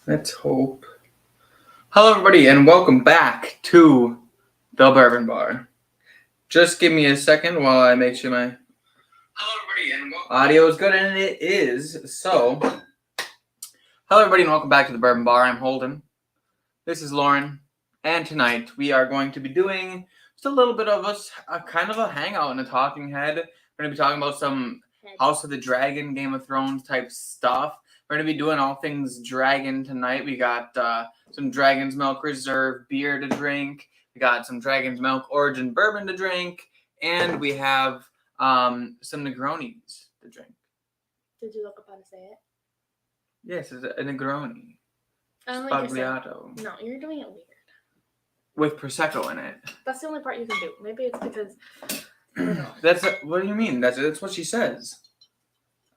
Let's hope. Hello, everybody, and welcome back to the Bourbon Bar. Just give me a second while I make sure my audio is good, and it is. So, hello, everybody, and welcome back to the Bourbon Bar. I'm Holden. This is Loren, and tonight we are going to be doing just a little bit of a kind of a hangout and a talking head. We're going to be talking about some House of the Dragon, Game of Thrones type stuff. We're going to be doing all things dragon tonight. We got some Dragon's Milk Reserve beer to drink. We got some Dragon's Milk Origin bourbon to drink. And we have some Negronis to drink. Did you look up how to say it? Yes, it's a Negroni. I don't Spagliato. No, you're doing it weird. With Prosecco in it. That's the only part you can do. Maybe it's because... I don't know. What do you mean? That's what she says.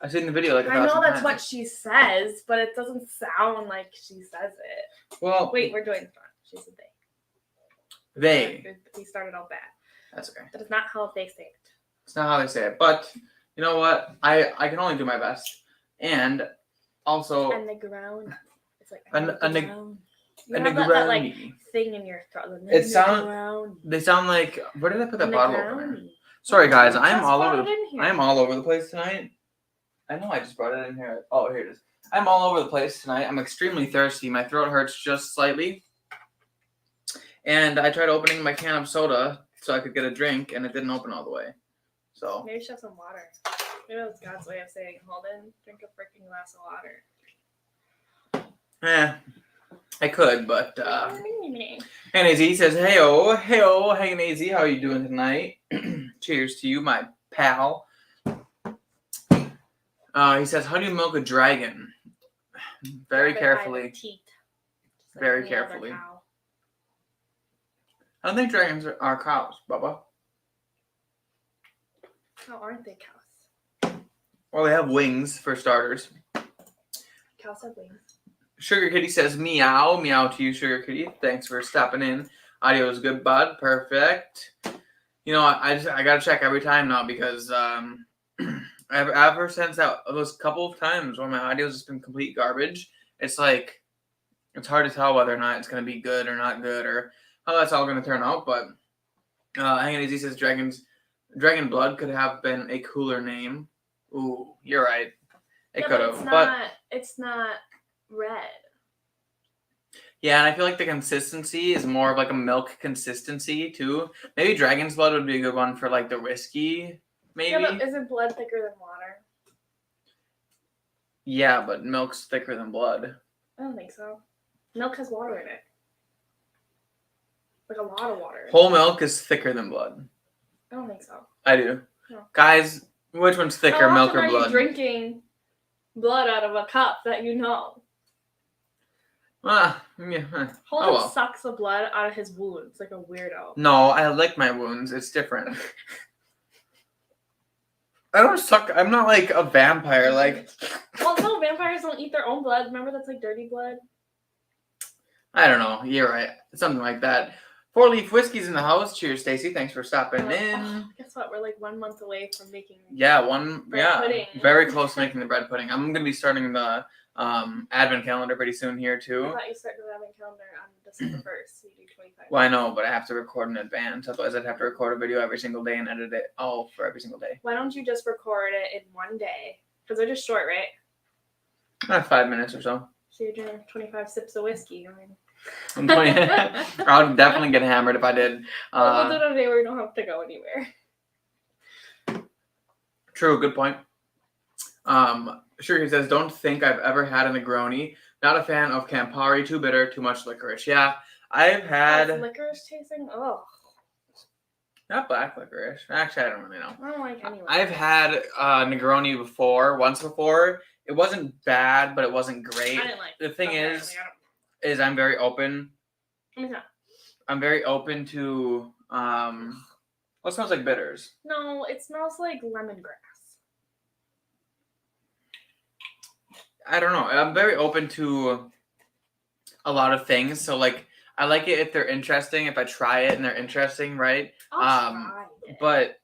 I've seen the video like a I know that's times. what she says, but it doesn't sound like she says it. Well, wait, we're doing front. She said they. They. We started all bad. That's okay. That is not how they say it. It's not how they say it, but you know what? I can only do my best, and also. And the ground. It's like a ground. You have that like thing in your throat. It sounds. They sound like. Where did I put that bottle opener? Sorry, guys. I am all over the place tonight. I know I just brought it in here. Oh, here it is. I'm all over the place tonight. I'm extremely thirsty. My throat hurts just slightly. And I tried opening my can of soda so I could get a drink, and it didn't open all the way. So maybe you should have some water. Maybe that was God's way of saying, Holden, drink a freaking glass of water. I could, but anyways, he says, hey-oh, hey Nazy, how are you doing tonight? Cheers to you, my pal. He says, how do you milk a dragon? Very carefully. Very carefully. I don't think dragons are cows, Bubba. How aren't they cows? Well, they have wings, for starters. Cows have wings. Sugar Kitty says, meow. Meow to you, Sugar Kitty. Thanks for stopping in. Audio is good, bud. Perfect. You know, I got to check every time now because... ever since those couple of times when my audio has been complete garbage, it's like it's hard to tell whether or not it's going to be good or not good or how that's all going to turn out. But Hanging Easy says Dragon Blood could have been a cooler name. Ooh, you're right. It could have, but it's not red. Yeah, and I feel like the consistency is more of like a milk consistency too. Maybe Dragon's Blood would be a good one for like the whiskey. Maybe. Yeah, but isn't blood thicker than water? Yeah, but milk's thicker than blood. I don't think so. Milk has water in it. Like a lot of water. Whole milk is thicker than blood. I don't think so. I do. No. Guys, which one's thicker, milk or blood? How often are you drinking blood out of a cup that you know? Yeah. Holden sucks the blood out of his wounds like a weirdo. No, I lick my wounds. It's different. I don't suck. I'm not like a vampire. Like, well, no, vampires don't eat their own blood. Remember, that's like dirty blood. I don't know. You're right. Something like that. 4-Leaf Whiskey's in the house. Cheers, Stacy. Thanks for stopping in. Oh, guess what? We're like 1 month away from making. Bread pudding. Very close to making the bread pudding. I'm gonna be starting the advent calendar pretty soon here too. I thought you started the advent calendar on December 1st. So you do 25. Well, I know, but I have to record in advance. Otherwise, I'd have to record a video every single day and edit it all for every single day. Why don't you just record it in one day? Because they're just short, right? 5 minutes or so. So you're doing 25 sips of whiskey. I mean. I'm 20. I would definitely get hammered if I did. We'll do it on a day where we don't have to go anywhere. True, good point. Sure, he says, don't think I've ever had a Negroni. Not a fan of Campari, too bitter, too much licorice. Yeah, I've had... licorice tasting? Ugh. Not black licorice. Actually, I don't really know. I don't like any. I've had Negroni once before. It wasn't bad, but it wasn't great. I didn't like the thing is I'm very open. I'm very open to what smells like bitters. No, it smells like lemongrass. I don't know. I'm very open to a lot of things. So like I like it if they're interesting, if I try it and they're interesting, right? I'll try it. But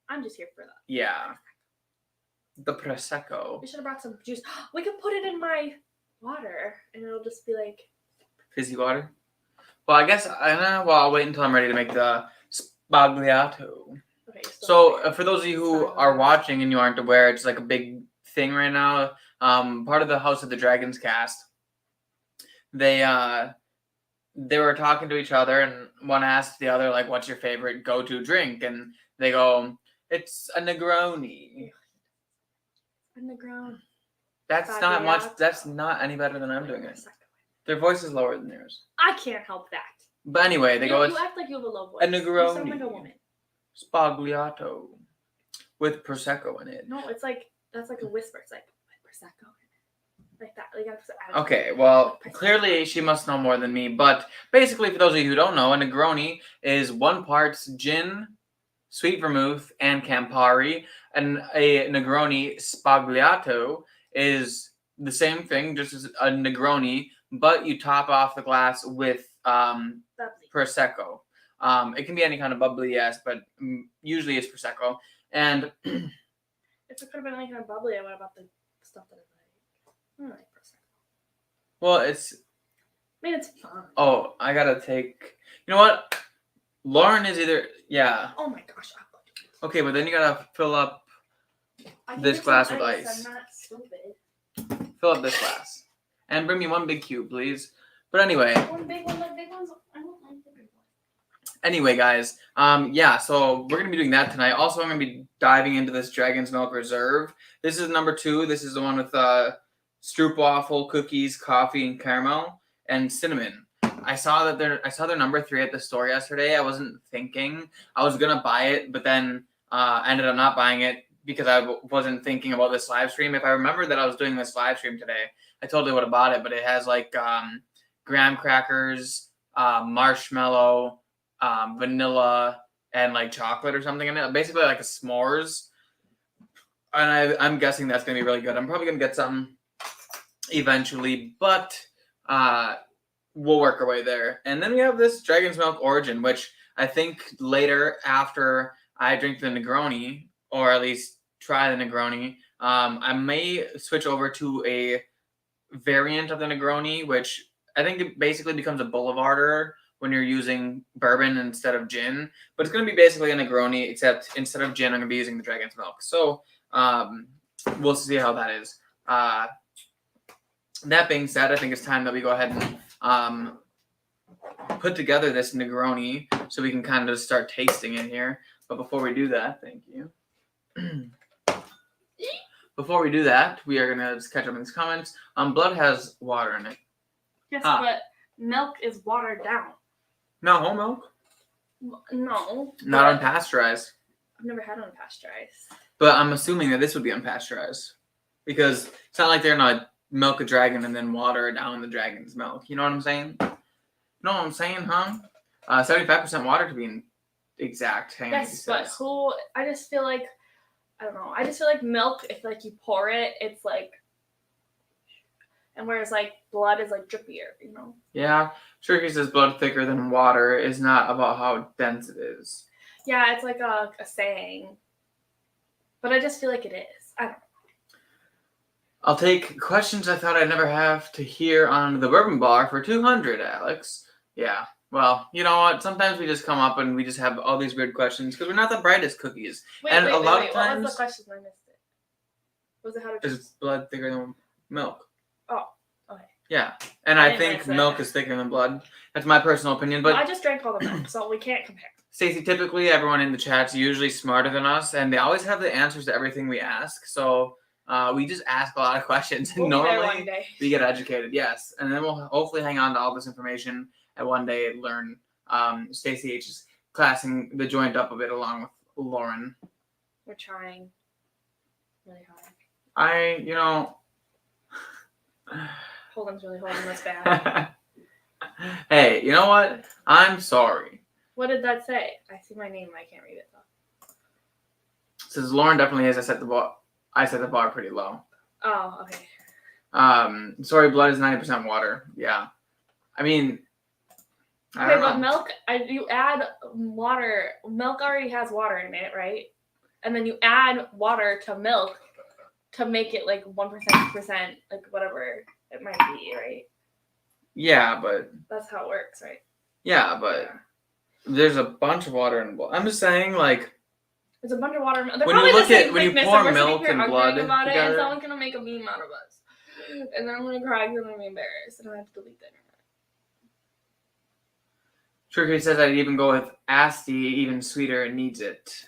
I'm just here for that. Yeah. The Prosecco. We should have brought some juice. We could put it in my water, and it'll just be like fizzy water. Well, I guess I'll wait until I'm ready to make the spagliato. okay. So for those of you who are watching and you aren't aware, it's like a big thing right now. Part of the House of the Dragons cast. They were talking to each other, and one asked the other, like, "What's your favorite go-to drink?" And they go, "It's a Negroni." On the ground. That's not much. That's not any better than I'm doing it. Their voice is lower than yours. I can't help that. But anyway, they go. You act like you have a low voice. A Negroni. You sound like a woman. Spagliato with prosecco in it. No, it's like that's like a whisper. It's like prosecco, like that. Like okay, well, clearly she must know more than me. But basically, for those of you who don't know, a Negroni is 1 part gin, sweet vermouth, and Campari, and a Negroni Spagliato is the same thing, just as a Negroni, but you top off the glass with prosecco. It can be any kind of bubbly, yes, but usually it's prosecco. And if it could have been any kind of bubbly, I would have bought the stuff that I like prosecco. Well, it's. I mean, it's fun. Oh, I gotta take. You know what? Loren is either. Yeah. Oh my gosh. Okay, but then you gotta fill up this glass with ice. I'm not stupid. Fill up this glass. And bring me 1 big cube, please. But anyway. One big one, like big ones. I don't like the big ones. Anyway, guys. Yeah, so we're gonna be doing that tonight. Also, I'm gonna be diving into this Dragon's Milk Reserve. This is number 2. This is the one with stroopwafel, cookies, coffee, and caramel, and cinnamon. I saw their number 3 at the store yesterday. I wasn't thinking I was gonna buy it, but then ended up not buying it because I wasn't thinking about this live stream. If I remembered that I was doing this live stream today, I totally would have bought it. But it has like graham crackers, marshmallow, vanilla, and like chocolate or something in it. Basically like a s'mores. And I'm guessing that's gonna be really good. I'm probably gonna get some eventually, but we'll work our way there. And then we have this Dragon's Milk Origin, which I think later after I drink the Negroni, or at least try the Negroni, I may switch over to a variant of the Negroni, which I think it basically becomes a boulevarder when you're using bourbon instead of gin. But it's going to be basically a Negroni, except instead of gin, I'm going to be using the Dragon's Milk. So we'll see how that is. That being said, I think it's time that we go ahead and put together this Negroni so we can kind of start tasting it here. But before we do that, thank you. Before we do that, we are going to just catch up in these comments. Blood has water in it. Yes, but milk is watered down. No, whole milk? No. Not unpasteurized. I've never had unpasteurized. But I'm assuming that this would be unpasteurized. Because it's not like they're going to milk a dragon and then water down the dragon's milk. You know what I'm saying? You know what I'm saying, huh? 75% water to be exact. Yes, but I just feel like, I don't know. I just feel like milk, if like you pour it, it's like, and whereas like blood is like drippier, you know? Yeah. Turkey says blood thicker than water is not about how dense it is. Yeah, it's like a saying. But I just feel like it is. I don't know. I'll take questions I thought I'd never have to hear on the Bourbon Bar for 200, Alex. Yeah. Well, you know what? Sometimes we just come up and we just have all these weird questions because we're not the brightest cookies. Wait, of times, what was the question? I missed it. Was it how to is blood thicker than milk? Oh, okay. Yeah, and I think milk is thicker than blood. That's my personal opinion. But I just drank all the milk, so we can't compare. Stacey, typically everyone in the chat's usually smarter than us, and they always have the answers to everything we ask. So we just ask a lot of questions, and normally we get educated. Yes, and then we'll hopefully hang on to all this information and one day learn. Stacey H is classing the joint up a bit along with Loren. We're trying really hard. Holden's really holding us back. Hey, you know what? I'm sorry. What did that say? I see my name. I can't read it though. It says Loren definitely is. I set the bar pretty low. Oh, okay. Sorry, blood is 90% water. Yeah. I mean, I don't know. But milk, you add water. Milk already has water in it, right? And then you add water to milk to make it like 1%, like whatever. It might be, right? Yeah, but That's how it works, right? yeah, but there's a bunch of water in the bowl. I'm just saying, like, There's a bunch of water. They're when you probably look the same at when you thickness, pour and we're sitting milk here and arguing blood about it, and together. someone's gonna make a meme out of us, and then I'm gonna cry because I'm embarrassed, and I have to delete the internet. Turkey says I'd even go with Asti, even sweeter, and needs it.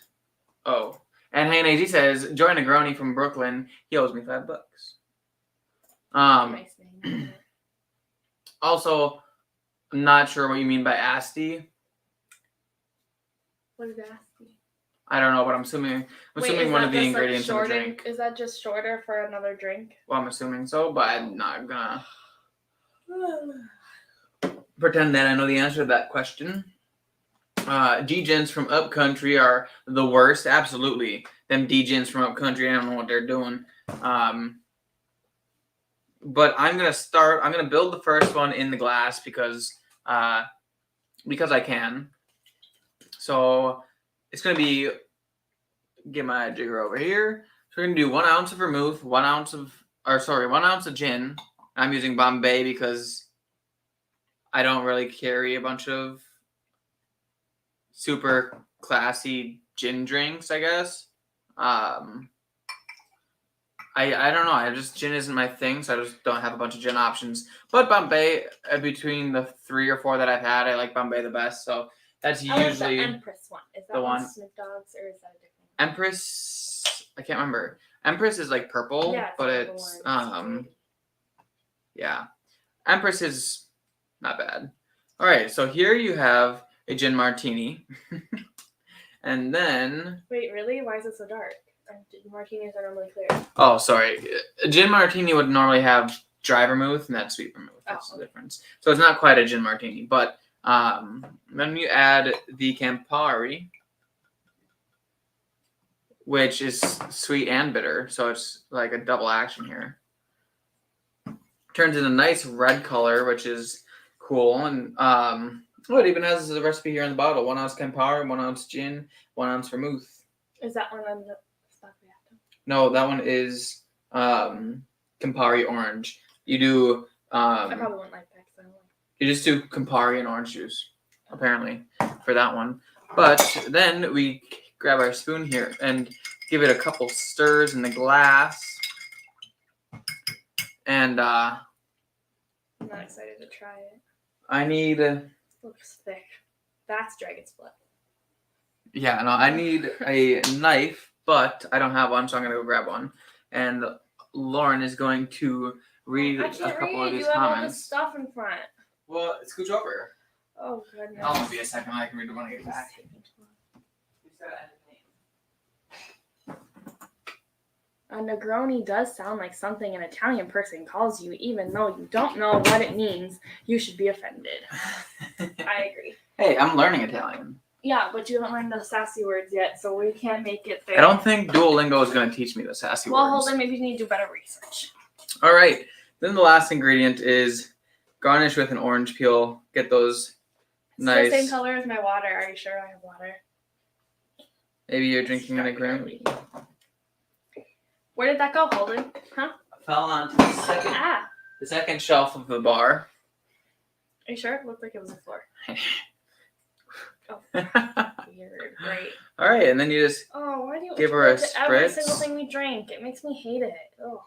Oh. And Hannah AZ says, join a Grony from Brooklyn. He owes me $5. Nice name. Also, I'm not sure what you mean by Asti. What is Asti? I don't know, but I'm assuming one of the ingredients in the drink. Is that just shorter for another drink? Well, I'm assuming so, but I'm not gonna pretend that I know the answer to that question. D-gens from Upcountry are the worst. Absolutely. Them D-gens from Upcountry, I don't know what they're doing. But I'm going to build the first one in the glass because I can. So it's going to be, get my jigger over here. So we're going to do 1 ounce of vermouth, 1 ounce of gin. I'm using Bombay because I don't really carry a bunch of super classy gin drinks, I guess. I don't know. Gin isn't my thing, so I just don't have a bunch of gin options. But Bombay, between the 3 or 4 that I've had, I like Bombay the best. So that's usually the Empress one. Is that the one one. Snoop Dogg's or is that a different one? Empress. I can't remember. Empress is like purple, Yeah, but it's yeah. Empress is not bad. All right, so here you have a gin martini. And then... Wait, really? Why is it so dark? Martinis are normally clear. Oh, sorry. A gin martini would normally have dry vermouth, and that's sweet vermouth. That's the difference. So it's not quite a gin martini. But then you add the Campari, which is sweet and bitter. So it's like a double action here. Turns in a nice red color, which is cool. And it even has the recipe here in the bottle. 1 ounce Campari, 1 ounce gin, 1 ounce vermouth. Is that one on the Sbagliato? No, that one is Campari orange. You do... I probably wouldn't like that. You just do Campari and orange juice, apparently, for that one. But then we grab our spoon here and give it a couple stirs in the glass. And I'm not excited to try it. I need... Looks thick. That's dragon's blood. Yeah, no, I need a knife, but I don't have one, so I'm going to go grab one. And Lauren is going to read a couple of these you have comments. All this stuff in front. Well, scooch over. Oh, goodness. I'll be a second. I can read it when I get back. A Negroni does sound like something an Italian person calls you, even though you don't know what it means. You should be offended. I agree. Hey, I'm learning Italian. Yeah, but you haven't learned the sassy words yet, so we can't make it there. I don't think Duolingo is going to teach me the sassy words. Well, hold on. Maybe you need to do better research. All right. Then the last ingredient is garnish with an orange peel. Get those nice... It's the same color as my water. Are you sure I have water? Maybe you're drinking a Negroni. Where did that go, Holden? Huh? Fell onto the second shelf of the bar. Are you sure? It looked like it was the floor. Oh, weird. Great. All right, and then you just why do you give her a to every spritz. single thing we drink? It makes me hate it. Oh.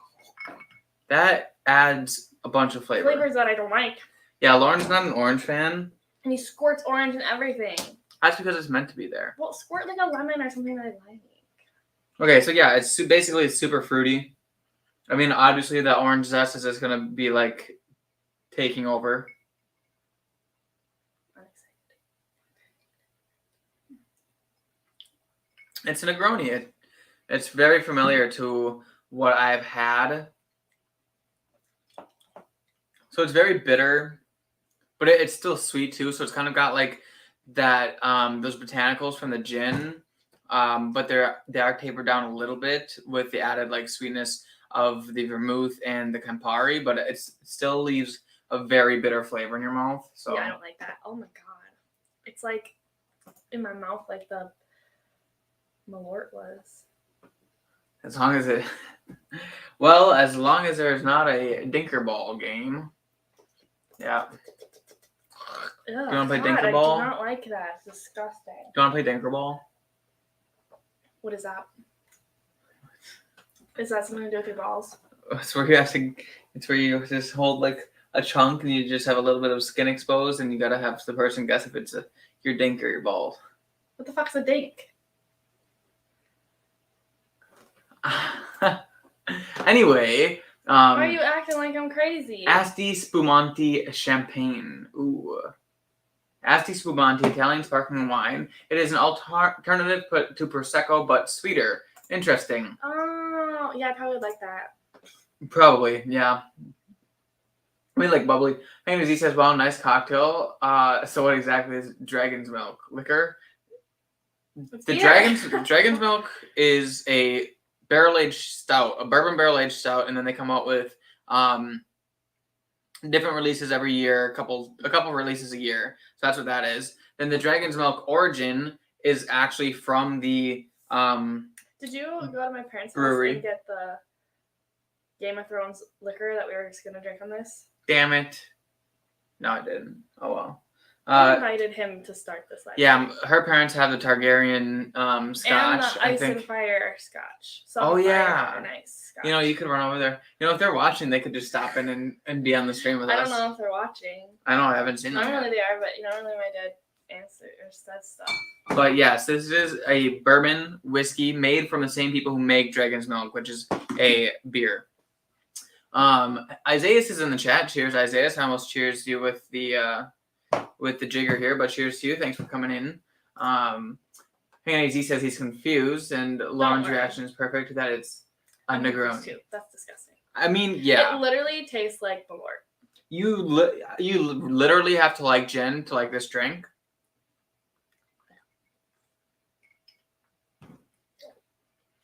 That adds a bunch of flavor. Flavors that I don't like. Yeah, Lauren's not an orange fan. And he squirts orange in everything. That's because it's meant to be there. Well, squirt like a lemon or something that I like. Okay, so yeah, it's basically super fruity. I mean, obviously the orange zest is just gonna be like taking over. It's a Negroni. It's very familiar to what I've had. So it's very bitter, but it's still sweet too. So it's kind of got like that those botanicals from the gin. But they are tapered down a little bit with the added like sweetness of the vermouth and the Campari, but it still leaves a very bitter flavor in your mouth. So yeah, I don't like that. Oh my god, it's like in my mouth like the Malort was. As long as it Well, as long as there's not a dinkerball game. Yeah. Ugh, Do you want to play God, dinkerball? I do not like that. It's disgusting. Do you want to play dinkerball? What is that? Is that something to do with your balls? It's where you have to. It's where you just hold like a chunk and you just have a little bit of skin exposed, and you gotta have the person guess if it's your dink or your balls. What the fuck's a dink? Anyway, Why are you acting like I'm crazy? Asti Spumante Champagne. Ooh. Asti Spumante Italian sparkling wine. It is an alternative to Prosecco, but sweeter. Interesting. Oh, yeah, I probably would like that. Probably, yeah. We like bubbly. Anyways, he says, wow, nice cocktail. So what exactly is dragon's milk? Liquor? Dragon's milk is a barrel-aged stout, a bourbon barrel-aged stout, and then they come out with different releases every year, a couple releases a year. So that's what that is. Then the dragon's milk origin is actually from the Did you go to my parents' brewery house and get the Game of Thrones liquor that we were just gonna drink on this? Damn it. No, I didn't. Oh well. I invited him to start this life. Yeah, her parents have the Targaryen scotch. And the Ice and Fire scotch. Yeah. And ice scotch. You know, you could run over there. You know, if they're watching, they could just stop in and be on the stream with us. I don't know if they're watching. I know, I haven't seen them. Normally they are, but normally my dad says stuff. But yes, this is a bourbon whiskey made from the same people who make Dragon's Milk, which is a beer. Isaiah is in the chat. Cheers, Isaiah. I almost cheers you with the jigger here, but cheers to you. Thanks for coming in. He says he's confused, and Lauren's reaction is perfect. That it's a Negroni. That's disgusting. I mean, yeah. It literally tastes like Bourbon. You literally have to like gin to like this drink.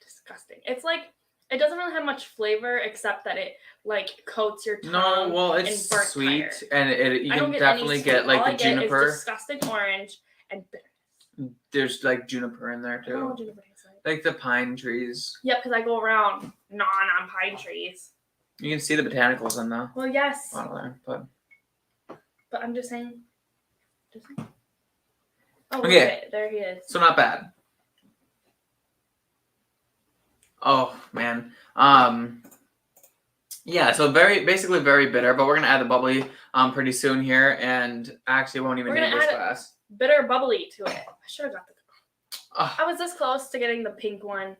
Disgusting. It's like it doesn't really have much flavor except that it like coats your tongue. No, well, it's sweet, and you can definitely get like the juniper. All I get is disgusting orange and bitter. There's like juniper in there too. Oh, juniper tastes like the pine trees. Yep, because I go around gnawing on pine trees. You can see the botanicals in the Well, yes. bottle there, but I'm just saying. Oh, okay. There he is. So not bad. Oh man. Yeah, so basically very bitter, but we're gonna add the bubbly pretty soon here, and actually won't even need this glass. Bitter bubbly to it. I should have got the. I was this close to getting the pink one,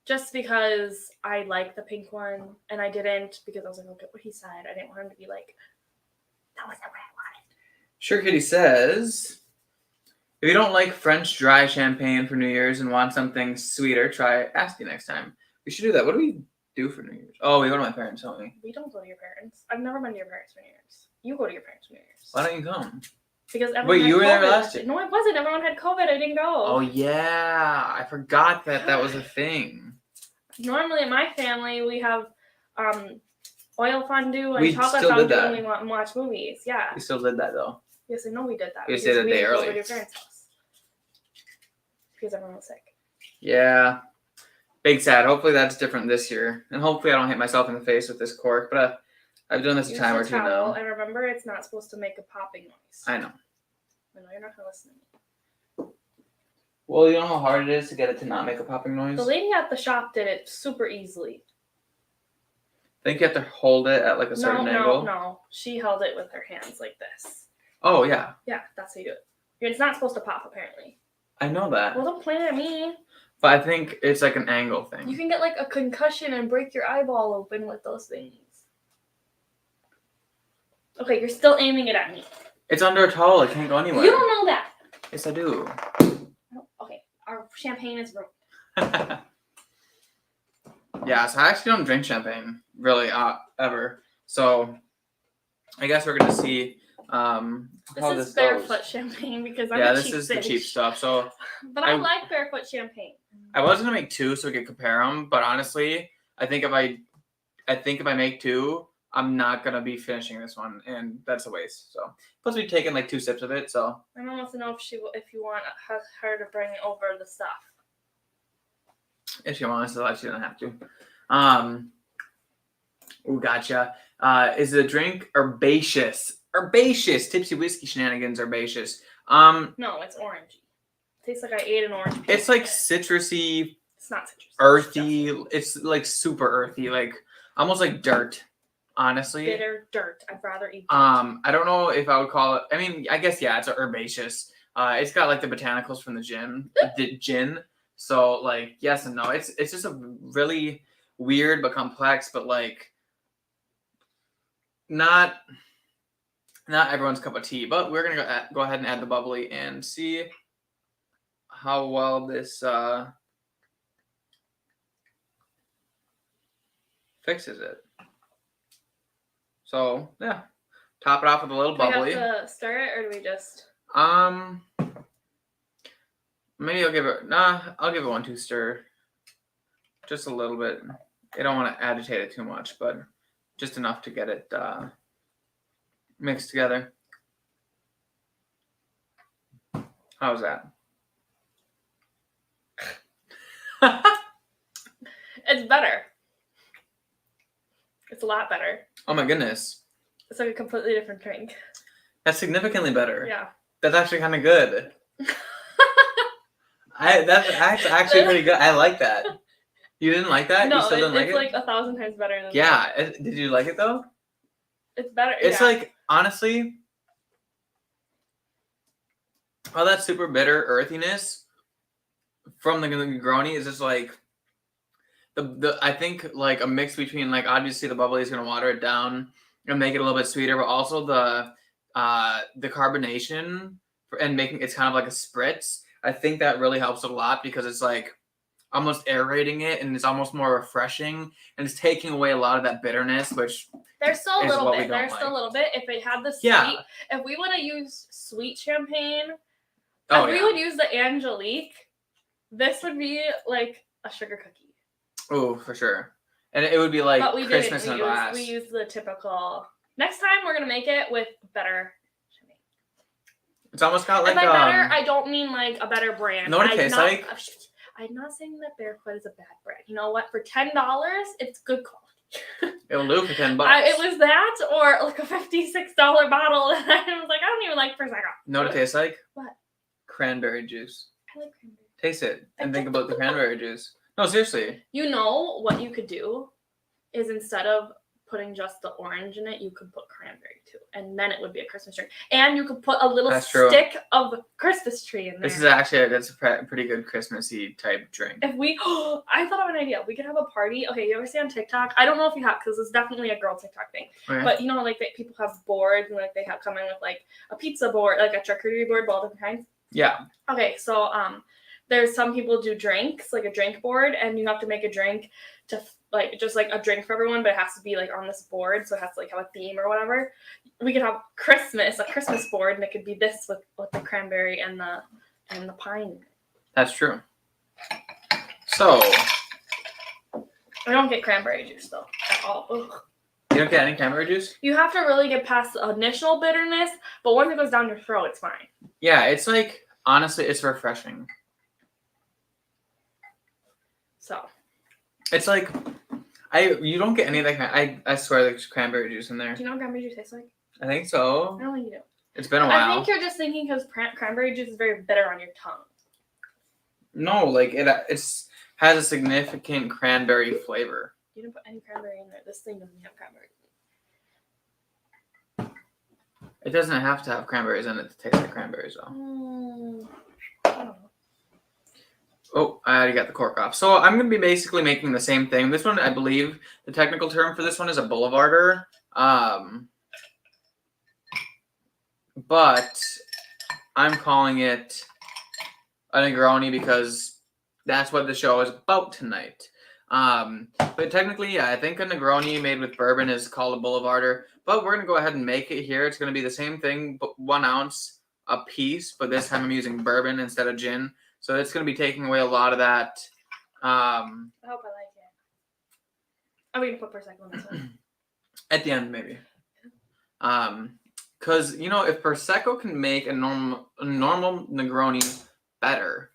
just because I like the pink one, and I didn't because I was like, look at what he said. I didn't want him to be like, that wasn't what I wanted. Sure Kitty says, if you don't like French dry champagne for New Year's and want something sweeter, try Asti next time. We should do that. What do we do for New Year's? Oh, we go to my parents, don't we? We don't go to your parents. I've never been to your parents for New Year's. You go to your parents for New Year's. Why don't you come? Because everyone Wait, had you were COVID. there last year? No, I wasn't. Everyone had COVID. I didn't go. Oh, yeah. I forgot that was a thing. Normally, in my family, we have oil fondue and We chocolate still did fondue that. when we watch movies. Yeah. We still did that, though. Yes, I know we did that. We stayed a day didn't go early. to your parents' house. Because everyone was sick. Yeah. Big sad. Hopefully that's different this year. And hopefully I don't hit myself in the face with this cork. But I've done this a time or two now. And remember, it's not supposed to make a popping noise. I know. I know you're not going to listen to me. Well, you know how hard it is to get it to not make a popping noise? The lady at the shop did it super easily. I think you have to hold it at like a certain angle. No. She held it with her hands like this. Oh, yeah. Yeah, that's how you do it. It's not supposed to pop, apparently. I know that. Well, don't point at me. But I think it's like an angle thing. You can get like a concussion and break your eyeball open with those things. Okay, you're still aiming it at me. It's under a towel. It can't go anywhere. You don't know that. Yes, I do. Okay, our champagne is ruined. Yeah, so I actually don't drink champagne, really, ever. So I guess we're going to see how this is barefoot champagne because I'm this is the cheap stuff. So, but I like barefoot champagne. I was gonna make two so we could compare them, but honestly, I think if I make two, I'm not gonna be finishing this one, and that's a waste. So, plus we've taken like 2 sips of it. So, My mom wants to know if you want her to bring over the stuff. if she wants to, she doesn't have to. Gotcha. Is the drink herbaceous? Herbaceous. Tipsy whiskey shenanigans herbaceous. No, it's orangey. Tastes like I ate an orange peel. It's like citrusy. It's not citrusy. Earthy. It's like super earthy, like almost like dirt. Honestly. Bitter dirt. I'd rather eat dirt. I don't know if I would call it. I mean, I guess yeah, it's a herbaceous. It's got like the botanicals from the gin. So like yes and no. It's just a really weird but complex, but like not everyone's cup of tea. But we're gonna go ahead and add the bubbly and see how well this fixes it. So yeah, top it off with a little bubbly. Do we have to stir it, or do we just? Maybe I'll give it 1-2 stir, just a little bit. I don't want to agitate it too much, but just enough to get it mixed together. How's that? It's better. It's a lot better. Oh my goodness. It's like a completely different drink. That's significantly better. Yeah. That's actually kind of good. That's actually pretty good. I like that. You didn't like that? No, you still didn't like it? It's like 1,000 times better than yeah. that. Did you like it though? It's better. It's like, honestly, all that super bitter earthiness from the Negroni is just like I think like a mix between like obviously the bubbly is gonna water it down and make it a little bit sweeter, but also the carbonation and making it's kind of like a spritz. I think that really helps a lot because it's like almost aerating it and it's almost more refreshing and it's taking away a lot of that bitterness, which there's still a is little what we bit. don't There's like. still a little bit. If it had the sweet, Yeah. if we would have used sweet champagne, Oh, if we yeah. would use the Angelique, this would be like a sugar cookie. Oh, for sure. And it would be like But we Christmas didn't. in a glass. We used the typical. Next time we're gonna make it with better champagne. It's almost got like and by better, I don't mean like a better brand. Know what it tastes like? I'm not saying that Bearfoot is a bad brand. You know what? For $10, it's good quality. It'll do for $10. It was that or like a $56 bottle, and I was like, I don't even like Prosecco. Know what it tastes like? What? Cranberry juice. I like cranberry. Taste it and think about the cranberry juice. No, seriously. You know what you could do is instead of putting just the orange in it, you could put cranberry too, and then it would be a Christmas tree. And you could put a little stick of Christmas tree in there. This is actually that's a pretty good Christmassy type drink. If we, I thought of an idea. We could have a party. Okay, you ever see on TikTok? I don't know if you have, because it's definitely a girl TikTok thing. Okay. But you know, like people have boards, and like they have come in with like a pizza board, like a charcuterie board, but all different kinds. Yeah. Okay, so there's some people do drinks, like a drink board, and you have to make a drink to like just like a drink for everyone, but it has to be like on this board, so it has to like have a theme or whatever. We could have a Christmas board, and it could be this with the cranberry and the pine. That's true. So I don't get cranberry juice though at all. Ugh. You don't get any cranberry juice? You have to really get past the initial bitterness, but once it goes down your throat, it's fine. Yeah, it's like honestly, it's refreshing. So it's like you don't get any of that. I swear there's cranberry juice in there. Do you know what cranberry juice tastes like? I think so. I don't think you do. It's been a while. I think you're just thinking because cranberry juice is very bitter on your tongue. No, like it's has a significant cranberry flavor. You didn't put any cranberry in there. This thing doesn't have cranberry. It doesn't have to have cranberries in it to taste like cranberries, though. I don't know. Oh, I already got the cork off. So I'm going to be basically making the same thing. This one, I believe, the technical term for this one is a boulevarder. But I'm calling it a Negroni because that's what the show is about tonight. But technically, yeah, I think a Negroni made with bourbon is called a boulevarder. But we're going to go ahead and make it here. It's going to be the same thing, but 1 ounce a piece. But this time I'm using bourbon instead of gin. So it's going to be taking away a lot of that. I hope I like it. I'm going to put Prosecco on this one. At the end, maybe. Because, you know, if Prosecco can make a normal Negroni better,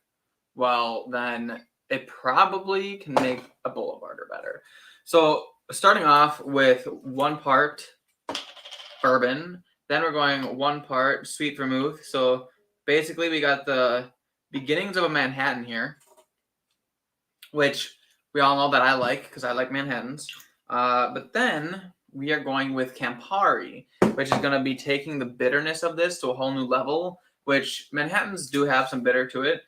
well, then it probably can make a Boulevarder better. So starting off with 1 part bourbon, then we're going 1 part sweet vermouth. So basically we got the beginnings of a Manhattan here, which we all know that I like because I like Manhattans. But then we are going with Campari, which is going to be taking the bitterness of this to a whole new level, which Manhattans do have some bitter to it.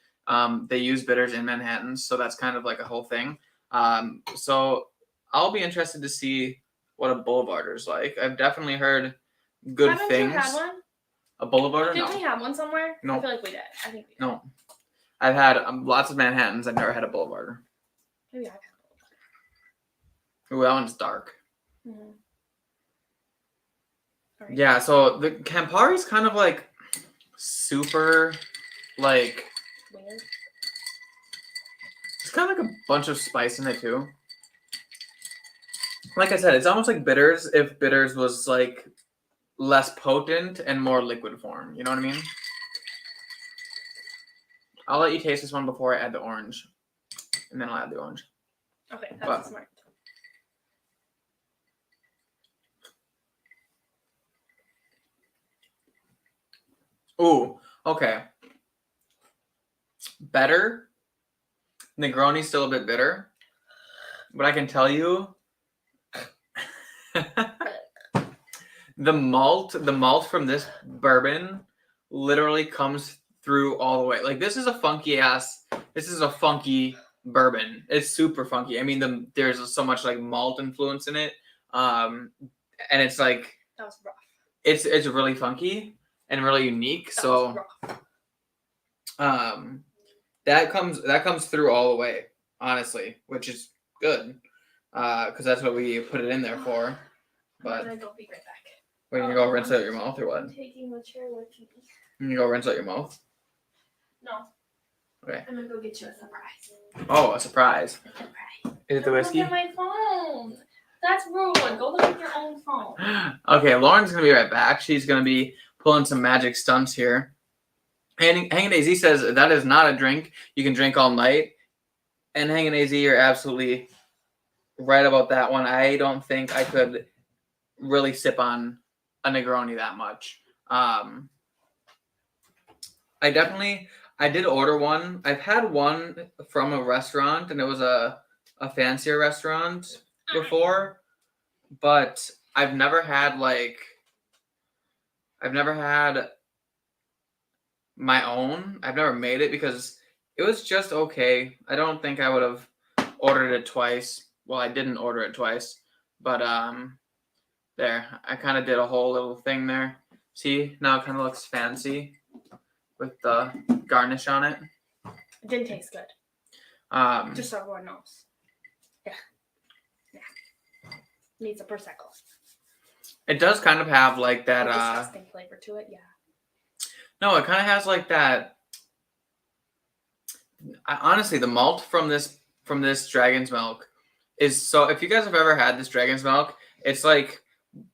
They use bitters in Manhattans, so that's kind of like a whole thing. So I'll be interested to see what a Boulevarder's like. I've definitely heard good things. Haven't you had one? A Boulevarder? Didn't we have one somewhere? No. I feel like we did. I think we did. No. I've had lots of Manhattans. I've never had a Boulevarder. Maybe I've had Ooh, that one's dark. one. Mm-hmm. Right. Yeah, so the Campari's kind of like super, like, Weird. it's kind of like a bunch of spice in it too. Like I said, it's almost like bitters if bitters was like less potent and more liquid form. You know what I mean? I'll let you taste this one before I add the orange, and then I'll add the orange. Okay, that's smart. Ooh, okay. Better. Negroni's still a bit bitter, but I can tell you, the malt from this bourbon literally comes through all the way. Like this is a funky bourbon. It's super funky. I mean, there's so much like malt influence in it, and it's like that was rough. It's really funky and really unique. That so was rough. that comes through all the way, honestly, which is good, because that's what we put it in there for. But I'm gonna go be right back. Are you gonna go rinse out your mouth or what? I'm taking the chair with me. You gonna go rinse out your mouth? No. Okay. I'm gonna go get you a surprise. Oh, a surprise. A surprise. Is it the whiskey? Look at my phone. That's rude. Go look at your own phone. Okay, Lauren's gonna be right back. She's gonna be pulling some magic stunts here. Hanging AZ says that is not a drink you can drink all night. And Hanging AZ, you're absolutely right about that one. I don't think I could really sip on a Negroni that much. I did order one. I've had one from a restaurant, and it was a fancier restaurant before, but I've never had my own. I've never made it because it was just okay. I don't think I would have ordered it twice. Well, I didn't order it twice, but there, I kind of did a whole little thing there. See, now it kind of looks fancy with the garnish on it. It didn't taste good. Just so everyone knows. Yeah. Needs a prosecco. It does kind of have like that. Disgusting flavor to it. Yeah. No, it kind of has like that. Honestly, the malt from this Dragon's Milk is so. If you guys have ever had this Dragon's Milk, it's like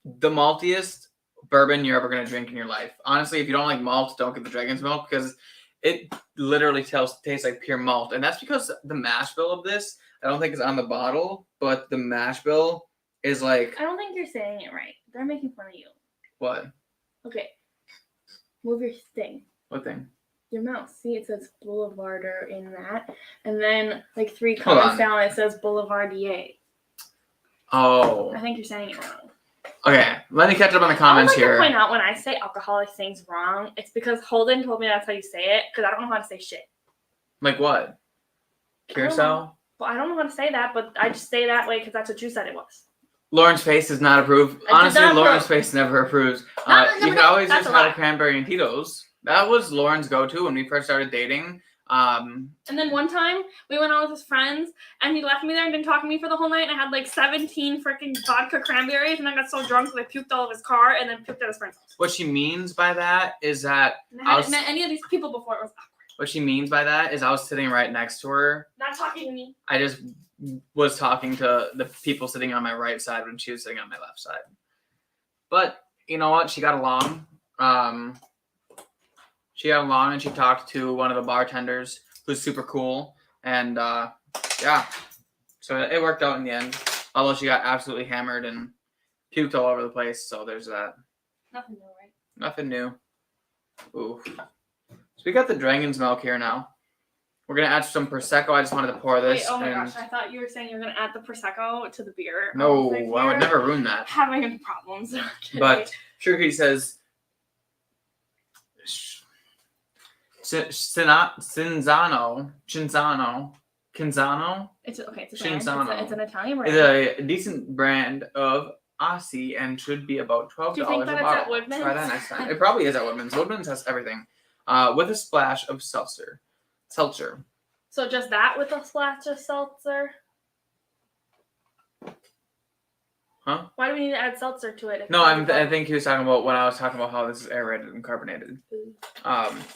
the maltiest bourbon you're ever gonna drink in your life. Honestly, if you don't like malt, don't get the Dragon's Milk because it literally tastes like pure malt, and that's because the mash bill of this, I don't think is on the bottle, but the mash bill is like. I don't think you're saying it right. They're making fun of you. What? Okay. Move your thing. What thing? Your mouse. See, it says Boulevarder in that, and then like 3 comments down, it says Boulevardier. Oh. I think you're saying it wrong. Okay, let me catch up on the comments here. I would like to point out when I say alcoholic things wrong, it's because Holden told me that's how you say it, because I don't know how to say shit. Like what? Curacao? Well, I don't know how to say that, but I just say that way because that's what you said it was. Lauren's face does not approve. Honestly, Lauren's face never approves. You can always just have a cranberry and Tito's. That was Lauren's go-to when we first started dating. And then one time we went out with his friends and he left me there and didn't talk to me for the whole night. And I had like 17 freaking vodka cranberries and I got so drunk that I puked all of his car and then puked at his friend's house. What she means by that is that I hadn't met any of these people before. It was awkward. What she means by that is I was sitting right next to her. Not talking to me. I just was talking to the people sitting on my right side when she was sitting on my left side. But you know what? She got along. She got along and she talked to one of the bartenders who's super cool. And Yeah. So it worked out in the end. Although she got absolutely hammered and puked all over the place. So there's that. Nothing new, right? Nothing new. Ooh. So we got the dragon's milk here now. We're going to add some Prosecco. I just wanted to pour this. Wait, oh my gosh. I thought you were saying you were going to add the Prosecco to the beer. No, I would never ruin that. Having problems. But Sugar Kitty says, Cinzano. It's a brand. Cinzano. It's an Italian brand. It's a decent brand of Aussie and should be about $12 Do you think that a it's at bottle. Woodman's? Try that next time. It probably is at Woodman's. Woodman's has everything. With a splash of seltzer. So just that with a splash of seltzer? Huh? Why do we need to add seltzer to it? No, I think he was talking about when I was talking about how this is aerated and carbonated.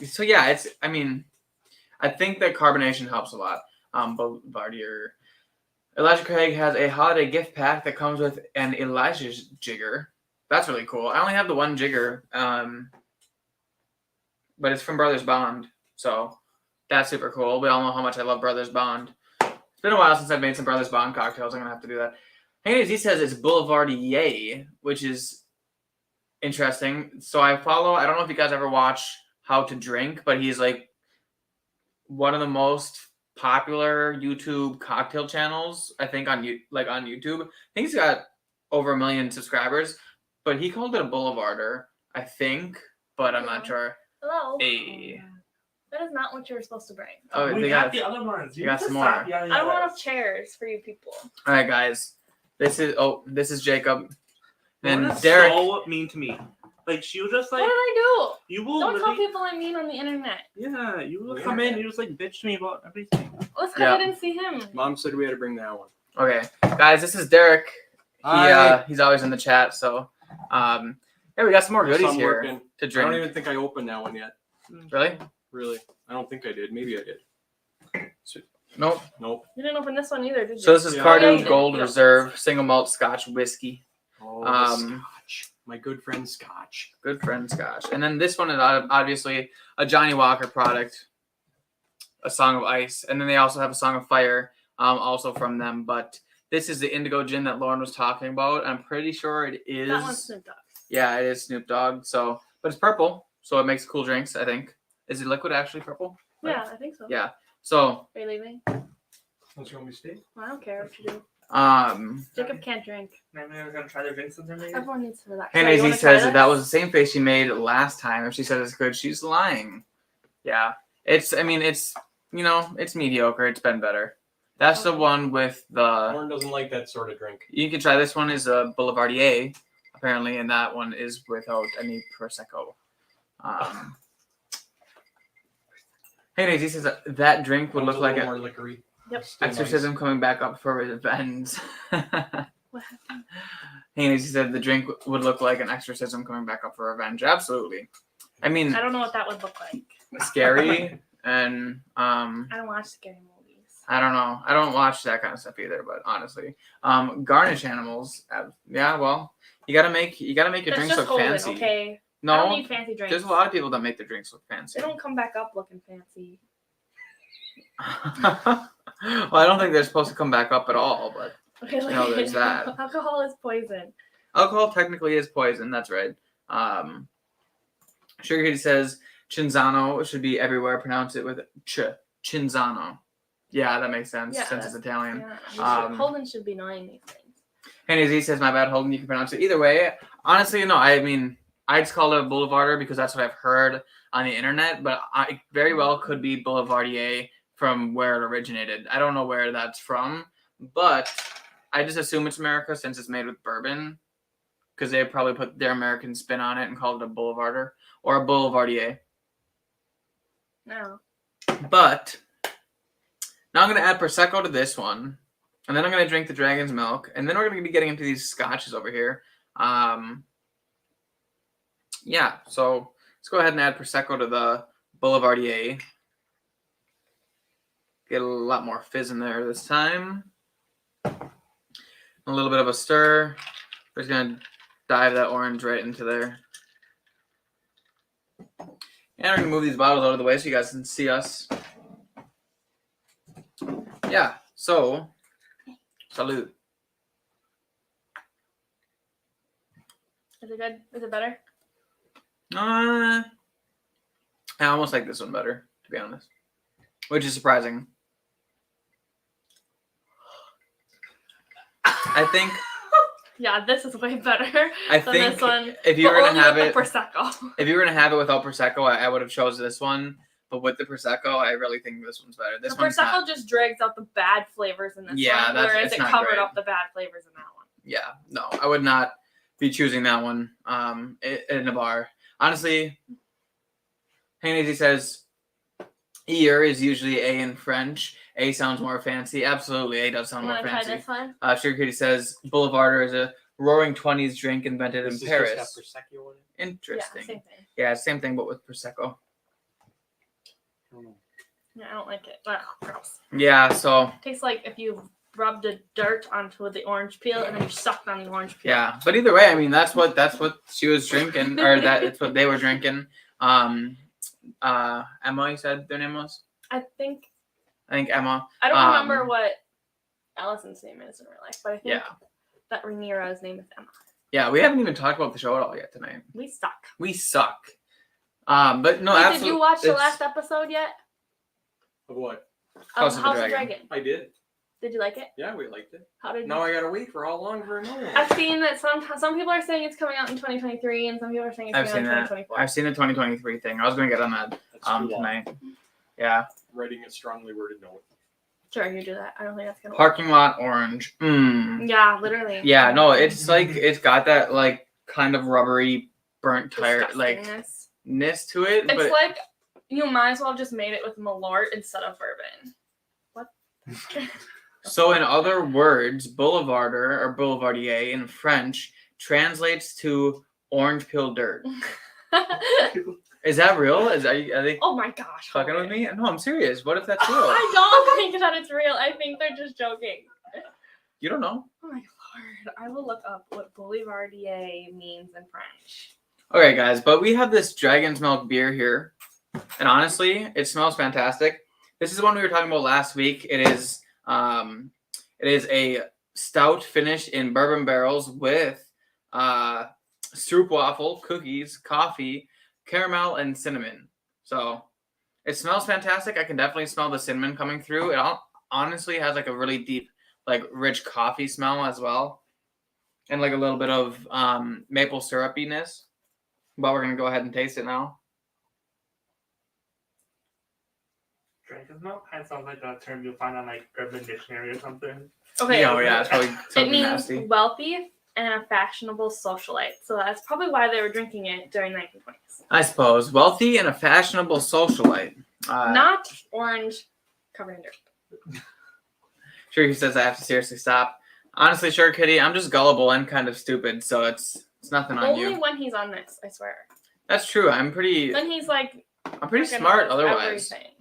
So yeah, I think that carbonation helps a lot. Bouvardier. Elijah Craig has a holiday gift pack that comes with an Elijah's jigger. That's really cool. I only have the one jigger, but it's from Brothers Bond, so that's super cool. We all know how much I love Brothers Bond. It's been a while since I've made some Brothers Bond cocktails. I'm gonna have to do that. Anyways, he says it's Boulevardier, which is interesting. So I don't know if you guys ever watch How to Drink, but he's like one of the most popular YouTube cocktail channels, I think, on YouTube. I think he's got over 1 million subscribers, but he called it a Boulevarder, I think, but I'm not sure. Hello. Hey. That is not what you were supposed to bring. Oh, we got the other ones. You got some more. I don't want enough chairs for you people. All right, guys. This is Jacob. And And Derek. so mean to me. Like, she was just like, What did I do? you will Don't tell people I'm mean on the internet. Yeah, you will come in and you just like bitch to me about everything. Well, it's because I didn't see him. Mom said we had to bring that one. Okay, guys, this is Derek. Hi. He's always in the chat, so yeah, we got some more goodies here Working. to I drink. don't even think I opened that one yet. Really? Really? I don't think I did. Maybe I did. Nope. Nope. You didn't open this one either, did you? So this is Yeah. Cardew Yeah, you Gold did. Reserve Single Malt Scotch Whiskey. Oh, Scotch. My good friend Scotch. Good friend Scotch. And then this one is obviously a Johnny Walker product, A Song of Ice. And then they also have A Song of Fire, also from them. But this is the Indigo Gin that Lauren was talking about. I'm pretty sure it is. That one's Snoop Dogg. Yeah, it is Snoop Dogg. So, but it's purple, so it makes cool drinks, I think. Is the liquid actually purple? Yeah, I think so. Yeah. So, Are you leaving? Don't you want me to stay? Well, I don't care what you do. Jacob can't drink. Maybe we're gonna try their drinks with her maybe. Everyone needs to relax. Hannah You Z wanna says try that this? was the same face she made last time. If she said it's good, she's lying. Yeah. It's it's mediocre. It's been better. That's the one with the. Lauren doesn't like that sort of drink. You can try this one is a Boulevardier, apparently, and that one is without any Prosecco. Hannah Z says that drink would look like more liquory. Yep. Still exorcism coming back up for revenge. What happened? He said the drink would look like an exorcism coming back up for revenge. Absolutely. I mean, I don't know what that would look like. scary and I don't watch scary movies. I don't know. I don't watch that kind of stuff either. But honestly, garnish animals. Yeah, well, you gotta make your That's drinks just look Holden, fancy. okay? I don't No, need fancy drinks. there's a lot of people that make their drinks look fancy. They don't come back up looking fancy. Well, I don't think they're supposed to come back up at all, but Okay, look No, there's that. Alcohol is poison. alcohol technically is poison. That's right. Sugar Kitty says Cinzano should be everywhere. Pronounce it with ch. Cinzano. Yeah, that makes sense Yeah, since it's Italian. Yeah, Holden should be knowing these things. Henry Z says, my bad, Holden, you can pronounce it either way. Honestly, no, I mean, I just call it a Boulevarder because that's what I've heard on the internet, but I very well could be Boulevardier from where it originated. I don't know where that's from, but I just assume it's America since it's made with bourbon because they probably put their American spin on it and called it a Boulevarder or a Boulevardier. No. But now I'm going to add Prosecco to this one. And then I'm going to drink the dragon's milk. And then we're going to be getting into these scotches over here. Yeah, so let's go ahead and add Prosecco to the Boulevardier. Get a lot more fizz in there this time. A little bit of a stir. We're just going to dive that orange right into there. And we're going to move these bottles out of the way so you guys can see us. Yeah, So, salute. Is it good? Is it better? I almost like this one better, to be honest. Which is surprising. I think. Yeah, this is way better I than think this one. if you were But gonna have only it, with the Prosecco. if you were gonna have it without Prosecco, I would have chose this one. But with the Prosecco, I really think this one's better. This The one's Prosecco not. just drags out the bad flavors in this Yeah, one, that's- whereas it's it not covered great. up the bad flavors in that one. Yeah, no, I would not be choosing that one. In a bar, honestly. Haney says, "Ear is usually A in French. A sounds more fancy. Absolutely, A does sound You more want to try fancy." this one? Sugar Kitty says, "Boulevarder is a Roaring '20s drink invented This in is Paris." just got Prosecco in it. Interesting. Yeah, same thing. Yeah, same thing, but with Prosecco. I don't know. Yeah, I don't like it. Ugh, gross. Yeah, so Tastes like if you rubbed the dirt onto the orange peel and then you sucked on the orange peel. yeah, but either way, I mean that's what she was drinking, or that's what they were drinking. Emma, you said their name was? I think Emma. I don't remember what Allison's name is in real life, but I think Yeah. that Rhaenyra's name is Emma. Yeah, we haven't even talked about the show at all yet tonight. We suck. We suck. But no, Wait, absolutely. did you watch the it's- last episode yet? Of what? House of the House of Dragon. Dragon. I did. Did you like it? Yeah, we liked it. How did Now you? I gotta wait for how long for another one. I've seen that some people are saying it's coming out in 2023, and some people are saying it's I've coming seen out in that. 2024. I've seen the 2023 thing. I was going to get on that That's too long. tonight. Yeah. Writing a strongly worded note. Sure, you do that. I don't think that's gonna work. Parking lot orange. Yeah, literally. Yeah, no, it's like it's got that like kind of rubbery burnt tire like Disgustingness. ness to it. It's But like you might as well have just made it with Malort instead of bourbon. What? so in other words, boulevarder or boulevardier in French translates to orange peel dirt. Is that real? Are they Oh my gosh. fucking with me? No, I'm serious. What if that's real? I don't think that it's real. I think they're just joking. You don't know. Oh my lord. I will look up what boulevardier means in French. Okay, guys, but we have this Dragon's Milk beer here, and honestly, it smells fantastic. This is the one we were talking about last week. It is a stout finished in bourbon barrels with stroopwafel, cookies, coffee, caramel, and cinnamon. So it smells fantastic. I can definitely smell the cinnamon coming through. It honestly has like a really deep, like rich coffee smell as well, and like a little bit of maple syrupiness. But we're gonna go ahead and taste it now. Dragon's milk kind of sounds like a term you'll find on like Urban Dictionary or something. Okay. Yeah, it's probably It something means nasty. wealthy and a fashionable socialite. So that's probably why they were drinking it during the 1920s. I suppose wealthy and a fashionable socialite. Not orange covered in dirt. Sure, he says I have to seriously stop. Honestly, Sure Kitty, I'm just gullible and kind of stupid, so it's nothing on Only you. when he's on this, I swear. That's true. I'm pretty Then he's like smart fucking otherwise. everything.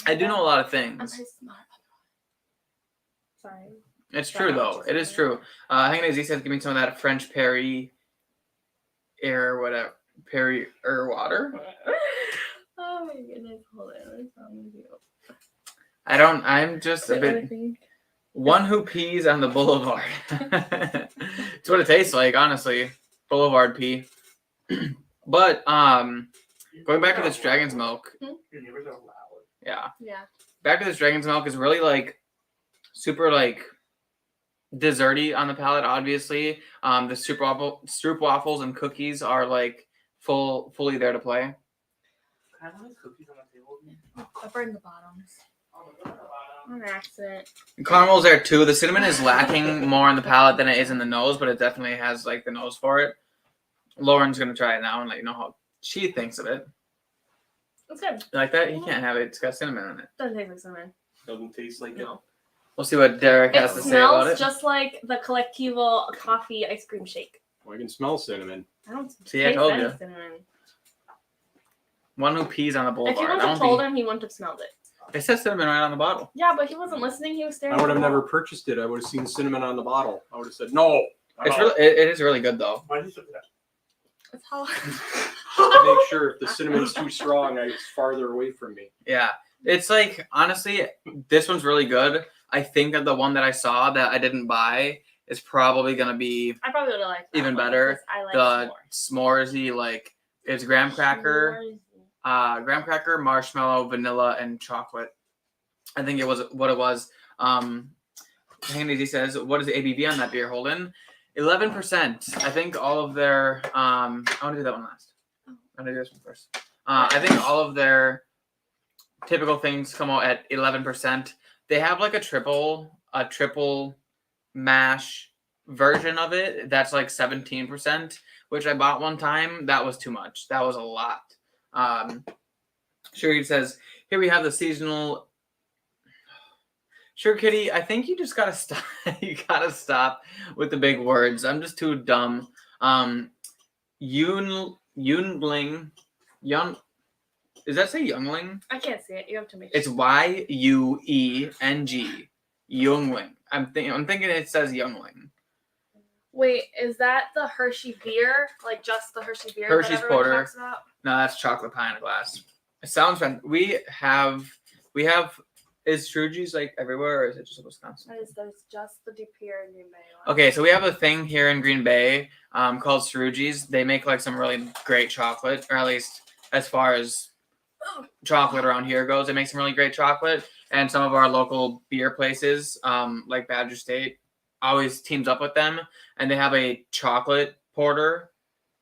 I do know a lot of I'm things. very smart. Sorry. It's That true much though. is It is fine. true. Hanging as he says, give me some of that French Perrier whatever. Perrier water. Oh my goodness. Hold on. I'm just a bit one who pees on the boulevard. It's what it tastes like, honestly. Boulevard pee. But going back to this Dragon's Milk, Your neighbors are loud. yeah. Yeah. Back to this Dragon's Milk is really like super like desserty on the palate, obviously. The stroopwafels and cookies are like fully there to play. Can I have these cookies on the table? I burned the bottoms. On accident. Caramel's there too. The cinnamon is lacking more on the palate than it is in the nose, but it definitely has like the nose for it. Lauren's gonna try it now and let you know how she thinks of it. It's good. You like that? You can't have it. It's got cinnamon in it. Doesn't taste like cinnamon. Doesn't taste like No. We'll see what Derek It has to say about smells it. just like the Collectivo coffee ice cream shake. it. Well, I can smell cinnamon. I don't See, I taste told any you. cinnamon. One who pees on the If boulevard. you wouldn't I have don't told think him, he wouldn't have smelled it. it says cinnamon right on the bottle. Yeah, but he wasn't listening. He was staring. I would at have the never wall. purchased it. I would have seen cinnamon on the bottle. I would have said no. It's really, it is really good though. Why did you say that? It's how. To make sure if the cinnamon's too strong, it's farther away from me. Yeah, it's like honestly, this one's really good. I think that the one that I saw that I didn't buy is probably gonna be I probably would have liked that even one better. because I like The s'mores. s'moresy, like it's graham cracker, marshmallow, vanilla, and chocolate. I think it was what it was. Handy says, what is the ABV on that beer, Holden? 11%. I think all of their I want to do that one last. I'm gonna do this one first. I think all of their typical things come out at 11%. They have like a triple mash version of it that's like 17%, which I bought one time. That was too much. That was a lot. Sugar says, here we have the seasonal. Sure, Kitty, I think you just gotta stop. You gotta stop with the big words. I'm just too dumb. Youngling. Does that say Youngling? I can't see it. You have to make It's sure. Yueng. Youngling. I'm thinking it says Youngling. Wait, is that the Hershey beer? Like just the Hershey beer? Hershey's that everyone Porter. talks about? No, that's chocolate pie in a glass. It sounds fun. We have. Is Trugy's like everywhere, or is it just Wisconsin? There's just the Deep here in Green Bay one. Okay, so we have a thing here in Green Bay called Cerrugi's. They make like some really great chocolate, or at least as far as chocolate around here goes, they make some really great chocolate. And some of our local beer places, like Badger State, always teams up with them, and they have a chocolate porter,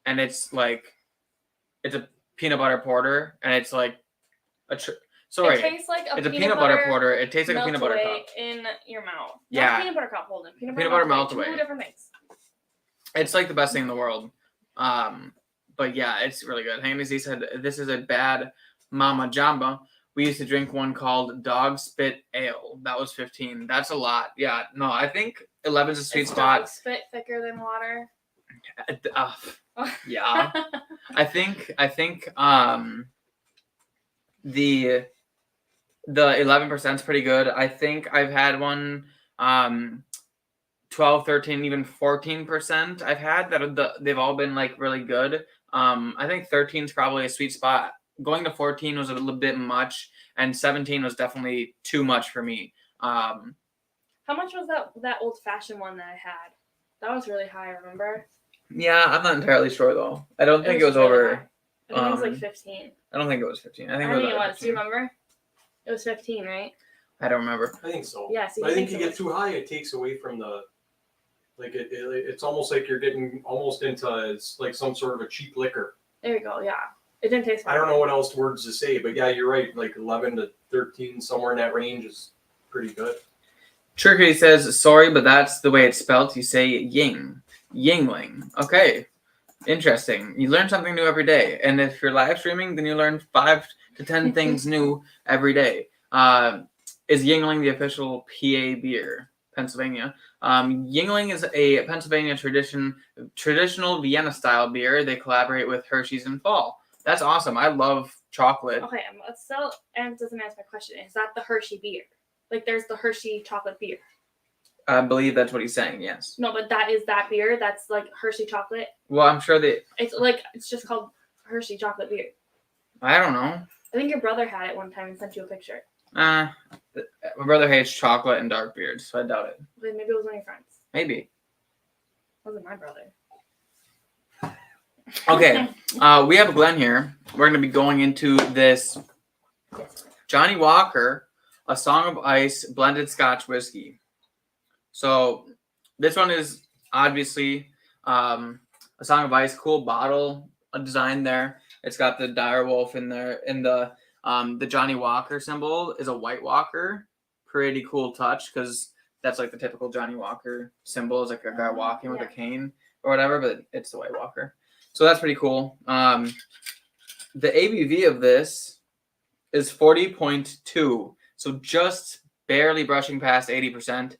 and it's a peanut butter porter, and it's like It tastes like it's a peanut butter porter. It tastes like a peanut butter melt-away cup. in your mouth. Yeah. Not peanut butter cup, Holden. Peanut butter melt-away. Two different things. It's like the best thing in the world. But yeah, it's really good. Handy said, this is a bad Mama Jamba. We used to drink one called Dog Spit Ale. That was 15. That's a lot. Yeah, no, I think 11 is a sweet spot. Dog spit thicker than water? Yeah. I think the 11% is pretty good. I think I've had one 12, 13, even 14% I've had that they've all been like really good. I think 13 is probably a sweet spot. Going to 14 was a little bit much, and 17 was definitely too much for me. How much was that old fashioned one that I had? That was really high, remember? Yeah, I'm not entirely sure though. I don't think it was over. High. I think it was like 15. I don't think it was 15. I think it it was. 15. Do you remember? It was 15, right? I don't remember. I think so. Yeah, see, I think you so. get too high, it takes away from the. Like it's almost like you're getting almost into it's like some sort of a cheap liquor. There you go. Yeah, it didn't taste. I don't know what else words to say, but yeah, you're right. Like 11 to 13, somewhere in that range is pretty good. Turkey says, sorry, but that's the way it's spelled. You say Yingling. Okay. Interesting. You learn something new every day. And if you're live streaming, then you learn 5 to 10 things new every day. Is Yingling the official PA beer? Pennsylvania. Yingling is a Pennsylvania traditional Vienna style beer. They collaborate with Hershey's in fall. That's awesome. I love chocolate. Okay, still, and it doesn't answer my question. Is that the Hershey beer? Like, there's the Hershey chocolate beer. I believe that's what he's saying. Yes. No, but that is that beer. That's like Hershey chocolate. Well, I'm sure that it's just called Hershey chocolate beer. I don't know. I think your brother had it one time and sent you a picture. My brother hates chocolate and dark beers, so I doubt it. But maybe it was one of your friends. Maybe. It wasn't my brother. Okay. We have Glenn here. We're going to be going into this Johnny Walker, A Song of Ice blended Scotch whiskey. So this one is obviously A Song of Ice, cool bottle, a design there. It's got the dire wolf in there, and the Johnny Walker symbol is a White Walker. Pretty cool touch because that's like the typical Johnny Walker symbol is like a guy walking with a cane or whatever, but it's the White Walker. So that's pretty cool. The ABV of this is 40.2, so just barely brushing past 80%.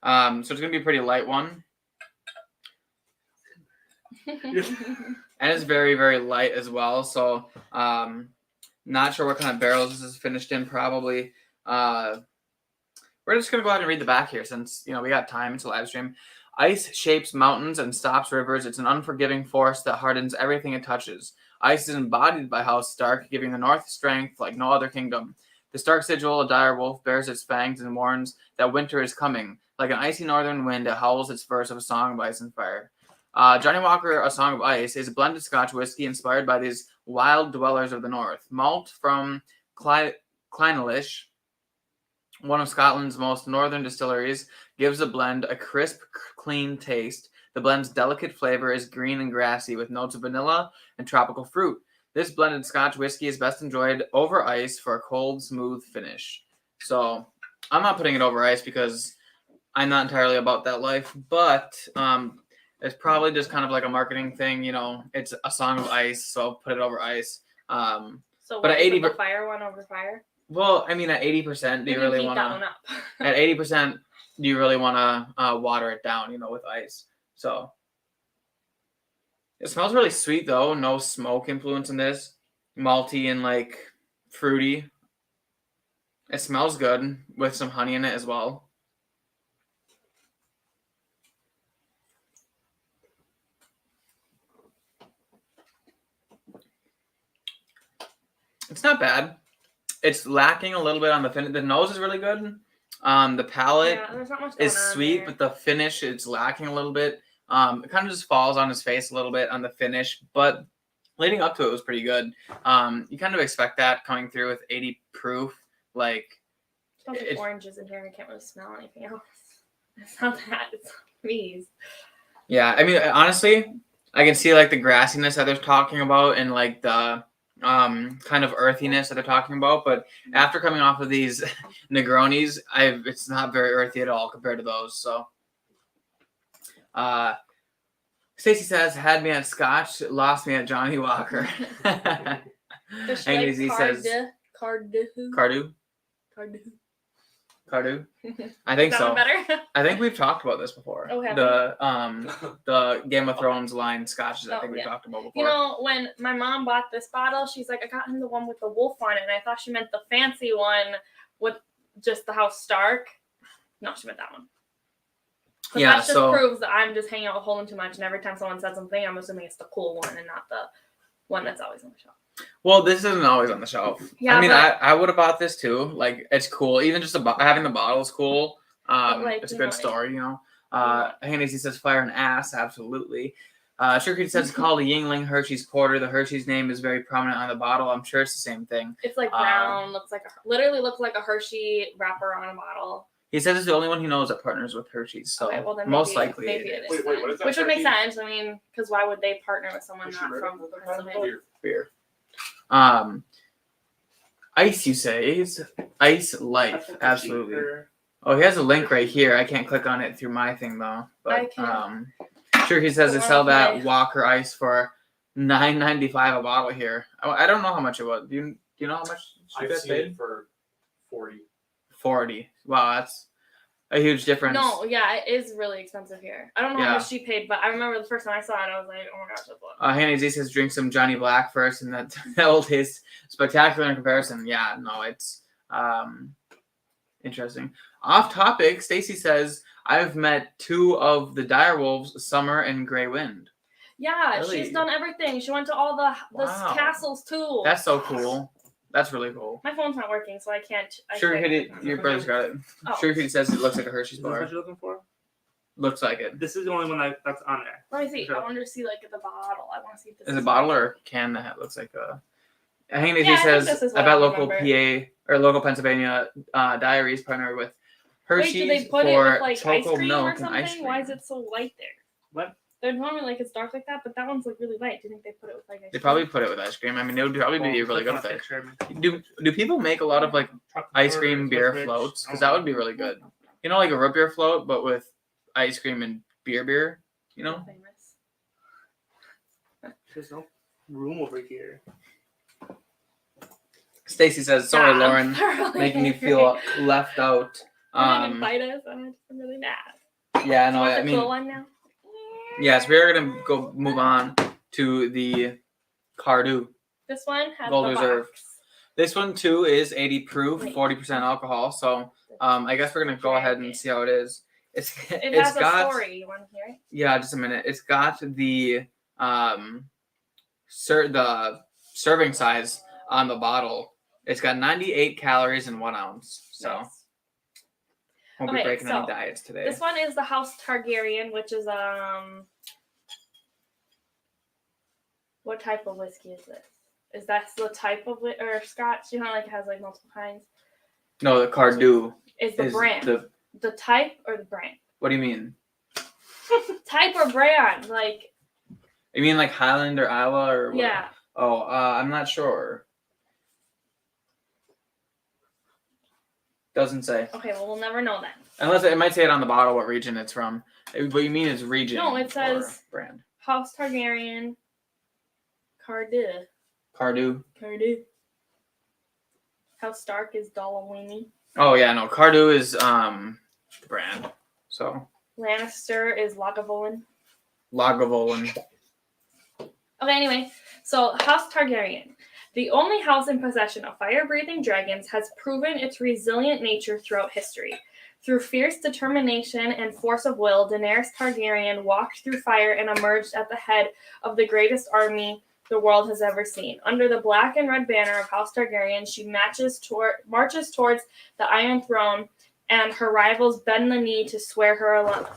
So it's gonna be a pretty light one, and it's very, very light as well. So not sure what kind of barrels this is finished in. Probably we're just gonna go ahead and read the back here since we got time. It's a live stream. Ice shapes mountains and stops rivers. It's an unforgiving force that hardens everything it touches. Ice is embodied by House Stark, giving the North strength like no other kingdom. The stark sigil, a dire wolf, bears its fangs and warns that winter is coming. Like an icy northern wind, it howls its verse of a song of ice and fire. Johnny Walker, A Song of Ice, is a blended Scotch whiskey inspired by these wild dwellers of the north. Malt from Clynelish, one of Scotland's most northern distilleries, gives the blend a crisp, clean taste. The blend's delicate flavor is green and grassy with notes of vanilla and tropical fruit. This blended Scotch whiskey is best enjoyed over ice for a cold, smooth finish. So I'm not putting it over ice because I'm not entirely about that life, but it's probably just kind of like a marketing thing. You know, it's a song of ice, so put it over ice. So but at 80 the fire one over fire? Well, I mean, at 80%, do you really want that one to? up. At 80%, do you really want to water it down? You know, with ice. So it smells really sweet though. No smoke influence in this. Malty and like fruity. It smells good with some honey in it as well. It's not bad. It's lacking a little bit on the finish. The nose is really good. The palate is sweet, but the finish it's lacking a little bit. It kind of just falls on his face a little bit on the finish, but leading up to it was pretty good. You kind of expect that coming through with 80 proof. Like, it smells like oranges in here. I can't really smell anything else. It's not that. It's please. Yeah, I mean, honestly, I can see like the grassiness that they're talking about and like the kind of earthiness that they're talking about. But after coming off of these Negronis, it's not very earthy at all compared to those. So, Stacy says, had me at Scotch, lost me at Johnny Walker. He says, Cardu. I think so. Better? I think we've talked about this before. Oh, have the Game of Thrones line scotches. I think we talked about before. You know, when my mom bought this bottle, she's like, I got him the one with the wolf on it, and I thought she meant the fancy one with just the House Stark. No, she meant that one. Yeah, that just proves that I'm just hanging out with Holden too much, and every time someone says something, I'm assuming it's the cool one and not the one that's always on the shelf. Well, this isn't always on the shelf. Yeah, I mean, I would have bought this too. Like, it's cool. Even just having the bottle is cool. It's a good story, you know. Hennessy says fire and ass, absolutely. Sugar says it's called a Yingling Hershey's Porter. The Hershey's name is very prominent on the bottle. I'm sure it's the same thing. It's like brown, literally looks like a Hershey wrapper on a bottle. He says it's the only one he knows that partners with Hershey's, so okay, well, then most likely maybe it is. Wait, what is that? Which would make sense. I mean, because why would they partner with someone not from Pennsylvania? Beer. Ice, you say? Ice Life, absolutely. Oh, he has a link right here. I can't click on it through my thing though. But sure, he says they sell that Walker Ice for $9.95 a bottle here. I don't know how much it was. Do you know how much? I've seen it for 40. 40. Wow, that's a huge difference. No, yeah, it is really expensive here. I don't know how much she paid, but I remember the first time I saw it, I was like, oh my gosh, that's a lot. Hannah Z says drink some Johnny Black first, and that will taste spectacular in comparison. Yeah, no, it's interesting. Off topic, Stacy says I've met 2 of the direwolves, Summer and Grey Wind. Yeah, really? She's done everything. She went to all the castles too. That's so cool. That's really cool. My phone's not working, so I can't. Your brother's got it. Oh. Sure, he says it looks like a Hershey's bar. Is that what you're looking for? Looks like it. This is the only one that's on there. Let me see. Sure. I want to see like the bottle. I want to see if this is a bottle or a can that looks like a. I think he says I bet local PA or local Pennsylvania diaries partner with Hershey's. Wait, do they put for it with like ice cream milk or something? And ice cream. Why is it so light there? What? They're normally like it's dark like that, but that one's like really light. Do you think they put it with like ice cream? They probably put it with ice cream. I mean, it would probably be really good with it. Do people make a lot of like ice cream beer floats? Because that would be really good. You know, like a root beer float, but with ice cream and beer. You know. There's no room over here. Stacy says, "Sorry, Lauren, making me feel left out." Didn't invite us. I'm really mad. Yeah, no, I mean. Cool one now? Yes, we're gonna move on to the Cardu. This one has Gold the Reserve. box. This one too is 80 proof, 40% alcohol. So I guess we're gonna go ahead and see how it is. It has a story. You want to hear it? Yeah, just a minute. It's got the the serving size on the bottle It's got 98 calories in 1 ounce. So Nice. won't be Okay, breaking any so diets today. This one is the House Targaryen, which is what type of whiskey is this? Is that the type of or Scotch? You know, like it has like multiple kinds. No, the Cardew Is the brand the type or the brand? What do you mean? Type or brand? Like. You mean like Highland or Iowa or what? Yeah. Oh, I'm not sure. Doesn't say. Okay, well, we'll never know then. Unless it might say it on the bottle what region it's from. What you mean is region? No, it says brand. House Targaryen. Cardew. House Stark is Dalwhinnie. Oh yeah, no. Cardew is the brand. So. Lannister is Lagavulin. Okay, anyway, so House Targaryen, the only house in possession of fire-breathing dragons, has proven its resilient nature throughout history. Through fierce determination and force of will, Daenerys Targaryen walked through fire and emerged at the head of the greatest army the world has ever seen. Under the black and red banner of House Targaryen, she marches towards the Iron Throne, and her rivals bend the knee to swear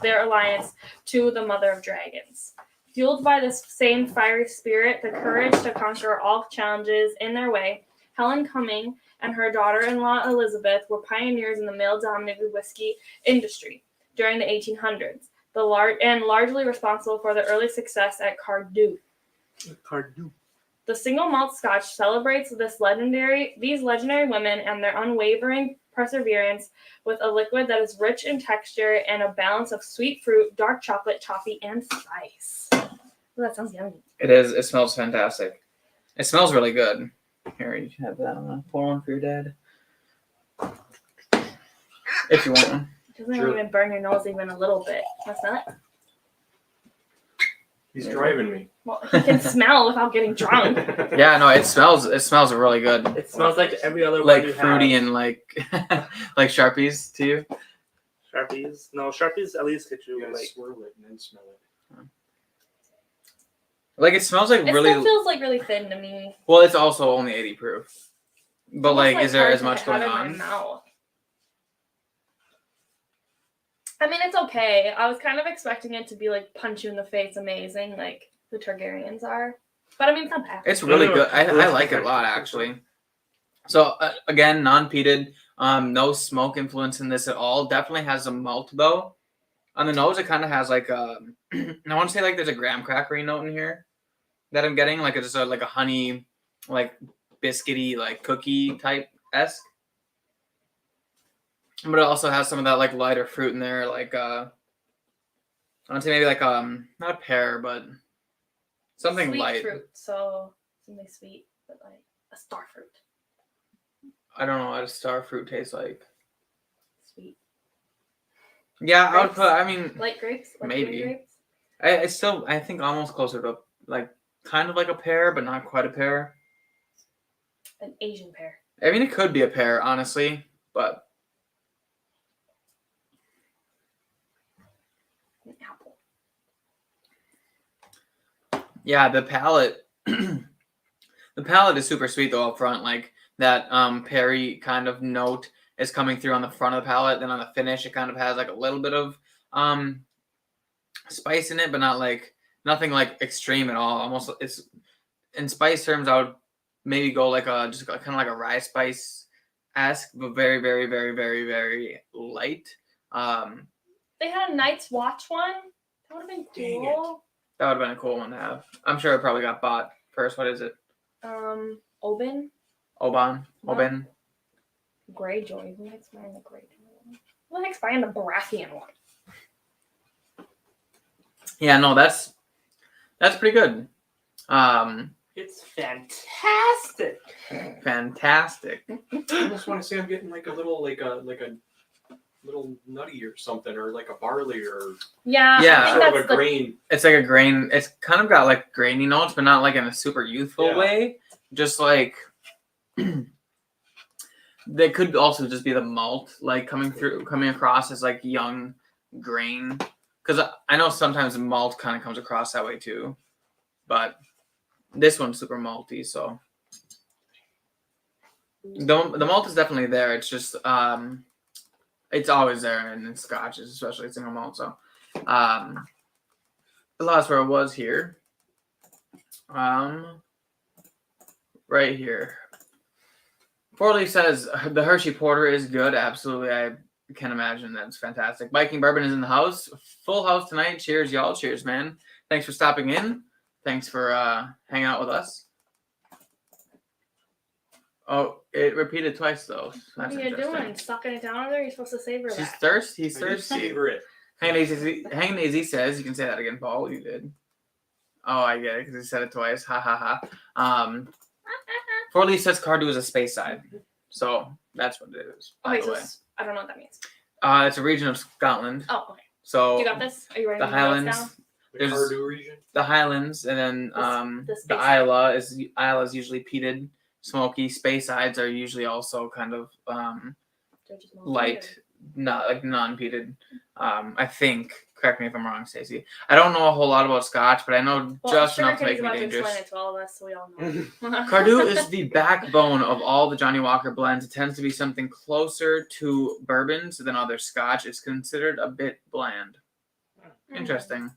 their alliance to the Mother of Dragons. Fueled by this same fiery spirit, the courage to conquer all challenges in their way, Helen Cumming and her daughter-in-law Elizabeth were pioneers in the male-dominated whiskey industry during the 1800s, largely responsible for the early success at Cardew. The single malt Scotch celebrates these legendary women and their unwavering perseverance with a liquid that is rich in texture and a balance of sweet fruit, dark chocolate, toffee, and spice. Oh, that sounds yummy. It is. It smells fantastic. It smells really good. Here, you can have that. I'm gonna pour one for your dad. If you want one. It doesn't even burn your nose even a little bit. That's not. He's driving me. Well, he can smell without getting drunk. Yeah, no, it smells really good. It smells like every other like one you fruity have. and like Sharpies to you. Sharpies. No, Sharpies at least get you You gotta like. swirl it and then smell it. Like it smells like It really. still feels like really thin to me. Well, it's also only 80 proof. But Almost like, is there hard as to much get going out of on? my mouth. I mean, it's okay. I was kind of expecting it to be like punch you in the face, amazing, like the Targaryens are. But I mean, it's not bad. It's really good. I like it a lot actually. So again, non-peated. No smoke influence in this at all. Definitely has a malt though. On the nose, it kind of has like I want to say like there's a graham crackery note in here that I'm getting. Like it's like a honey, like biscuity, like cookie type esque. But it also has some of that like lighter fruit in there, like I want to say maybe like not a pear, but something sweet light. fruit, so something sweet, but like a star fruit. I don't know what a star fruit tastes like. Sweet. Yeah, Grapes? I would put. I mean, Light grapes? Like maybe. grapes? It's still. I think almost closer to like kind of like a pear, but not quite a pear. An Asian pear. I mean, it could be a pear, honestly, but An apple. yeah, the palate. The palate is super sweet though up front, like that perry kind of note is coming through on the front of the palate. Then on the finish, it kind of has like a little bit of spice in it, but not like nothing like extreme at all. Almost it's in spice terms, I would maybe go like just kind of like a rye spice esque, but very, very, very, very, very light. They had a Night's Watch one. That would have been Dang cool. That would have been a cool one to have. I'm sure it probably got bought first. What is it? Oban. Oban. No. Oban. Greyjoy. Who likes buying the Greyjoy one? Who likes buying the Baratheon one? Yeah, no, that's pretty good. It's fantastic. Fantastic. I almost want to say I'm getting like a little little nutty or something, or like a barley or Yeah, Yeah. I sort think of that's a the grain. It's like a grain. It's kind of got like grainy notes, but not like in a super youthful Yeah. way. Just like they could also just be the malt, like coming across as like young grain. Because I know sometimes malt kind of comes across that way too, but this one's super malty. So The malt is definitely there. It's just it's always there in scotches, especially single malt. So I lost where it was here. Right here. Forley says the Hershey Porter is good. Absolutely, I can imagine that's fantastic. Viking Bourbon is in the house. Full house tonight. Cheers, y'all. Cheers, man. Thanks for stopping in. Thanks for hanging out with us. Oh, it repeated twice though. What are you doing? Sucking it down over there? You're supposed to savor She's that. thirsty. He's thirsty. Savor it. Hang AZ says you can say that again, Paul. You did. Oh, I get it because he said it twice. Ha ha ha. Forley says Cardew is a space side, so that's what it is. By Okay, the so way. I don't know what that means. It's a region of Scotland. Oh, okay. So You got this? Are you writing the the notes down? Highlands, The There's- Cardew region. the Highlands, and then The the space Isla is usually peated, smoky. Space sides are usually also kind of They're just malted, light, not like non-peated. I think. Correct me if I'm wrong, Stacey. I don't know a whole lot about Scotch, but I know Well, just Sugar enough to Kitty's make me about to explain dangerous. it to all of us, so we all know. Cardew is the backbone of all the Johnny Walker blends. It tends to be something closer to bourbons than other Scotch. It's considered a bit bland. Interesting.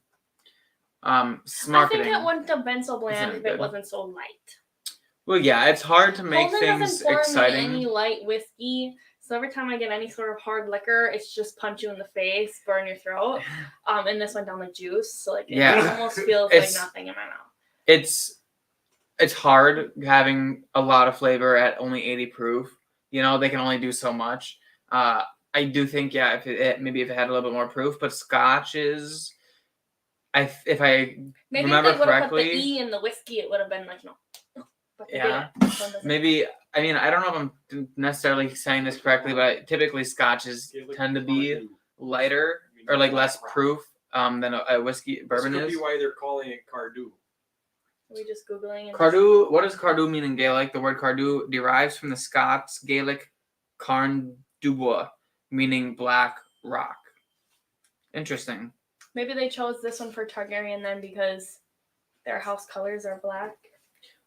I Marketing. think it wouldn't have been so bland Isn't if it it good? wasn't so light. Well, yeah, it's hard to make Holden things doesn't pour me exciting. any light whiskey, so every time I get any sort of hard liquor, it's just punch you in the face, burn your throat. And this went down the juice, so like it Yeah. almost feels It's- like nothing in my mouth. It's hard having a lot of flavor at only 80 proof. You know, they can only do so much. I do think, yeah, if it had a little bit more proof, but Scotch is, if I Maybe remember if they would have put the correctly, E in the whiskey, it would have been like no. But they Yeah. didn't. This one doesn't. maybe, I mean, I don't know if I'm necessarily saying this correctly, but typically Scotches tend to be lighter or like less proof than a whiskey bourbon This could is. be why they're calling it Cardew. Are we just Googling? And Cardew, what does Cardew mean in Gaelic? The word Cardew derives from the Scots Gaelic Carn Dubois, meaning black rock. Interesting. Maybe they chose this one for Targaryen then because their house colors are black.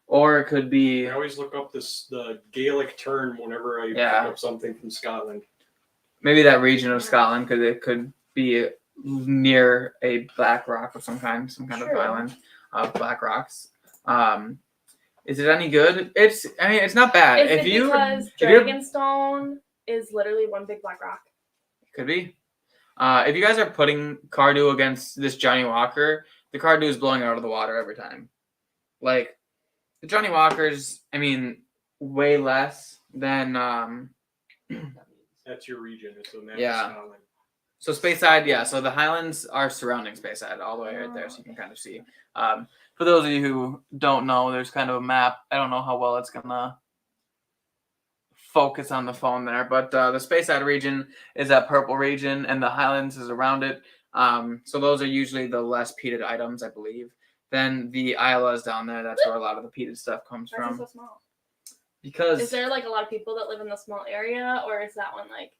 Or it could be, I always look up the Gaelic term whenever I Yeah. pick up something from Scotland. maybe that region of Scotland, because it could be near a black rock of some kind of True. island of black rocks. Is it any good? It's not bad. Is it because if you're- Dragonstone is literally one big black rock? Could be. If you guys are putting Cardew against this Johnny Walker, the Cardew is blowing out of the water every time. Like, the Johnny Walkers, I mean, way less than. That's your region. It's a map Yeah. of Scotland. So Speyside, yeah. So the Highlands are surrounding Speyside all the way right there, so you can kind of see. For those of you who don't know, there's kind of a map. I don't know how well it's gonna focus on the phone there, but the Speyside region is that purple region, and the Highlands is around it. So those are usually the less peated items, I believe. Then the Isla is down there. That's where a lot of the peated stuff comes Why is it from. so small? Because Is there like a lot of people that live in the small area, or is that one like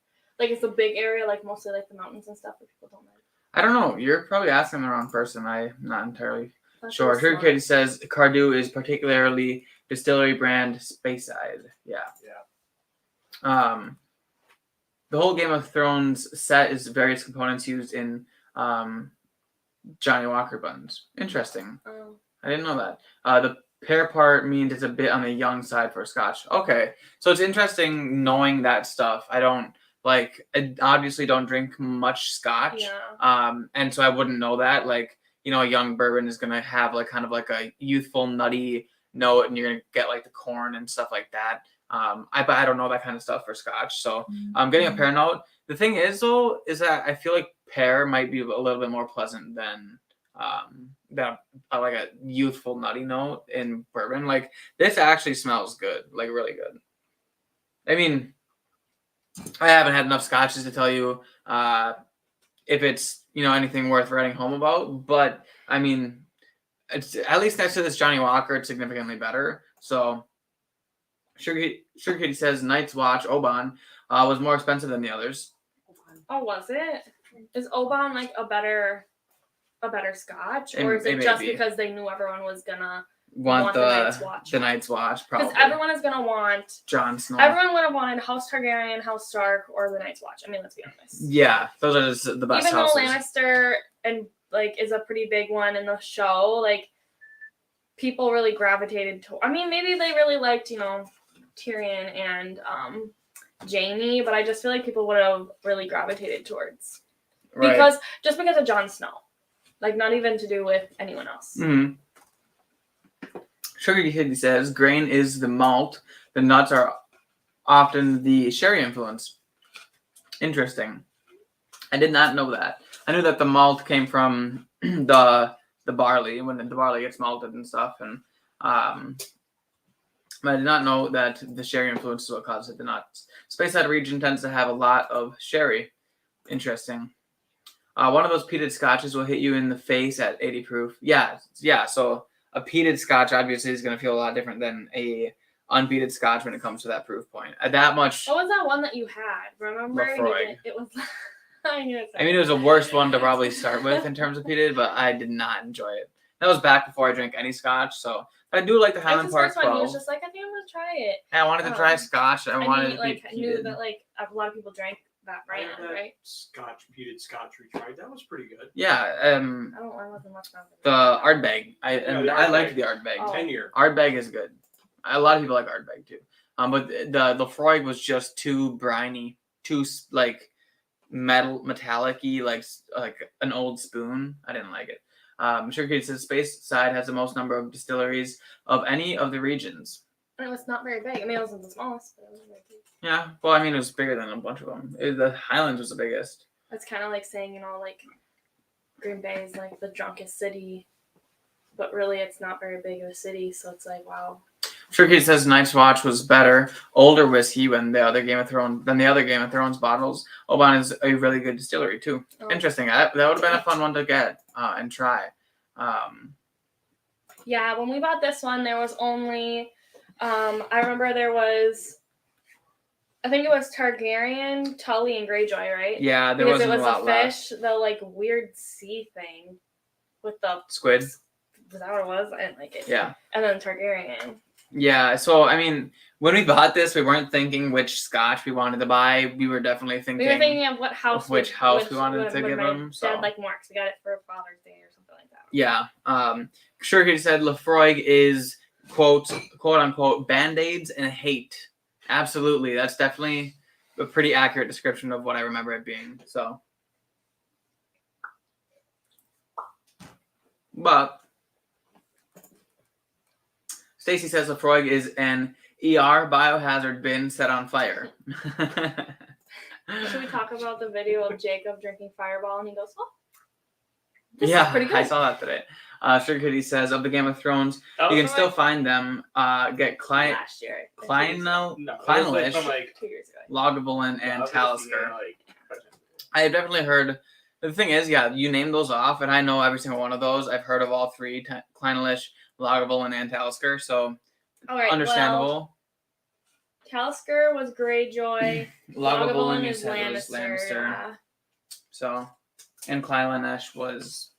it's a big area, like mostly like the mountains and stuff where people don't live? I don't know. You're probably asking the wrong person. I'm not entirely That's sure. so Sugar small. Kitty says Cardew is particularly distillery brand Speyside. Yeah. The whole Game of Thrones set is various components used in Johnny Walker buns. Interesting. Oh. I didn't know that. The pear part means it's a bit on the young side for Scotch. Okay, so it's interesting knowing that stuff. I obviously don't drink much Scotch. Yeah. And so I wouldn't know that. Like, you know, a young bourbon is gonna have like kind of like a youthful, nutty note, and you're gonna get like the corn and stuff like that. I don't know that kind of stuff for Scotch. So getting a pear note. The thing is though, is that I feel like pear might be a little bit more pleasant than like a youthful nutty note in bourbon. Like this actually smells good, like really good. I mean, I haven't had enough Scotches to tell you if it's, you know, anything worth writing home about, but I mean, it's at least next to this Johnny Walker, it's significantly better. So Sugar Kitty says Night's Watch Oban was more expensive than the others. Oh, was it? Is Oban like a better Scotch, It- or is it it may just be. because they knew everyone was gonna want the Night's Watch. The Night's Watch, probably. Because everyone is gonna want Jon Snow. Everyone would have wanted House Targaryen, House Stark, or the Night's Watch. I mean, let's be honest. Yeah, those are just the best Even houses. though Lannister and is a pretty big one in the show, like people really gravitated to. I mean, maybe they really liked Tyrion and Jaime, but I just feel like people would have really gravitated towards because of Jon Snow, like not even to do with anyone else. Mm-hmm. Sugar Kitty says grain is the malt. The nuts are often the sherry influence. Interesting. I did not know that. I knew that the malt came from the barley when the barley gets malted and stuff, and but I did not know that the sherry influence is what causes the nuts. Speyside region tends to have a lot of sherry. Interesting. One of those peated scotches will hit you in the face at 80 proof. Yeah. So a peated scotch obviously is going to feel a lot different than a unpeated scotch when it comes to that proof point. At that much. What was that one that you had? Remember? It was. I mean, it was the worst one to probably start with in terms of peated, but I did not enjoy it. That was back before I drank any scotch, so I do like the Highland Park 12. He was just like, I think I'm gonna try it. I wanted to try scotch. I wanted to be knew that a lot of people drank that brand, right? Peated scotch we tried. That was pretty good. Yeah. I wasn't much of the Ardbeg. I liked the Ardbeg. 10-year. Ardbeg is good. A lot of people like Ardbeg too. But the Lefroy was just too briny, too metallic-y, like an old spoon. I didn't like it. Sugar Kitty says Speyside has the most number of distilleries of any of the regions. And it was not very big. I mean, it wasn't the smallest, but it was very big. Yeah, well, I mean, it was bigger than a bunch of them. The Highlands was the biggest. It's kind of like saying, Green Bay is like the drunkest city, but really it's not very big of a city, so it's like, wow. Sugar Kitty says Night's Watch was better, older whiskey than the other Game of Thrones bottles. Bourbon is a really good distillery too. Oh. Interesting. That would have been a fun one to get and try. Yeah, when we bought this one, there was only. I remember there was. I think it was Targaryen, Tully, and Greyjoy, right? Yeah, there wasn't a lot left. Fish, the weird sea thing with the squid. Was that what it was? I didn't like it. Yeah. And then Targaryen. Yeah, so I mean, when we bought this, we weren't thinking which scotch we wanted to buy. We were definitely thinking. We were thinking of what house. Which house we wanted to give them. So. Dad more because we got it for Father's Day or something like that. Yeah. Sugar Kitty said Lefroy is quote unquote band-aids and hate. Absolutely, that's definitely a pretty accurate description of what I remember it being. So, but Stacy says Lefroy is an ER biohazard bin set on fire. Should we talk about the video of Jacob drinking Fireball and he goes, "Oh, this is pretty good." I saw that today. Sugar Kitty says of the Game of Thrones, you can still find them. Get last year. Clynelish, 2 years ago. Lagavulin, and Talisker. I have definitely heard. The thing is, you name those off, and I know every single one of those. I've heard of all three: Clynelish, Lagavulin, and Talisker. So, understandable. Well, Talisker was Greyjoy. Lagavulin is Lannister. Yeah. So, and Clynelish was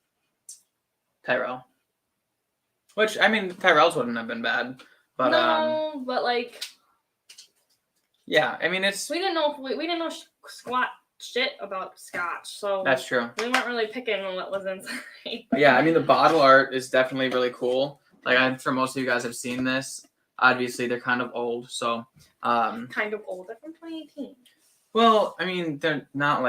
Tyrell. Which, I mean, Tyrell's wouldn't have been bad. But, no, but yeah, I mean, it's... We didn't know squat shit about scotch, so... That's true. We weren't really picking what was inside. Yeah, I mean, the bottle art is definitely really cool. I'm sure most of you guys have seen this. Obviously, they're kind of old, so... kind of old. They're from 2018. Well, I mean, they're not,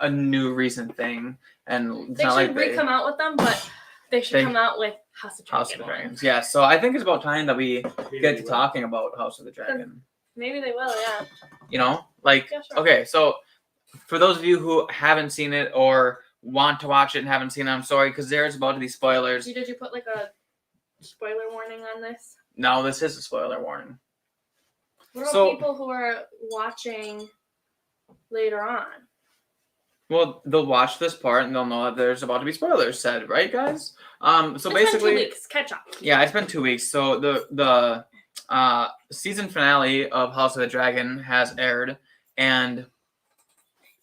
a new recent thing, and it's they not should come out with them, but... They should come out with House of the Dragons. Yeah, so I think it's about time that we get to talking about House of the Dragon. Maybe they will, yeah. Yeah, sure. Okay, so for those of you who haven't seen it or want to watch it and haven't seen it, I'm sorry, because there's about to be spoilers. Did you put a spoiler warning on this? No, this is a spoiler warning. What about people who are watching later on? Well, they'll watch this part and they'll know that there's about to be spoilers said, right, guys? So it's basically, been 2 weeks. Catch up. Yeah, it's been 2 weeks. So the season finale of House of the Dragon has aired, and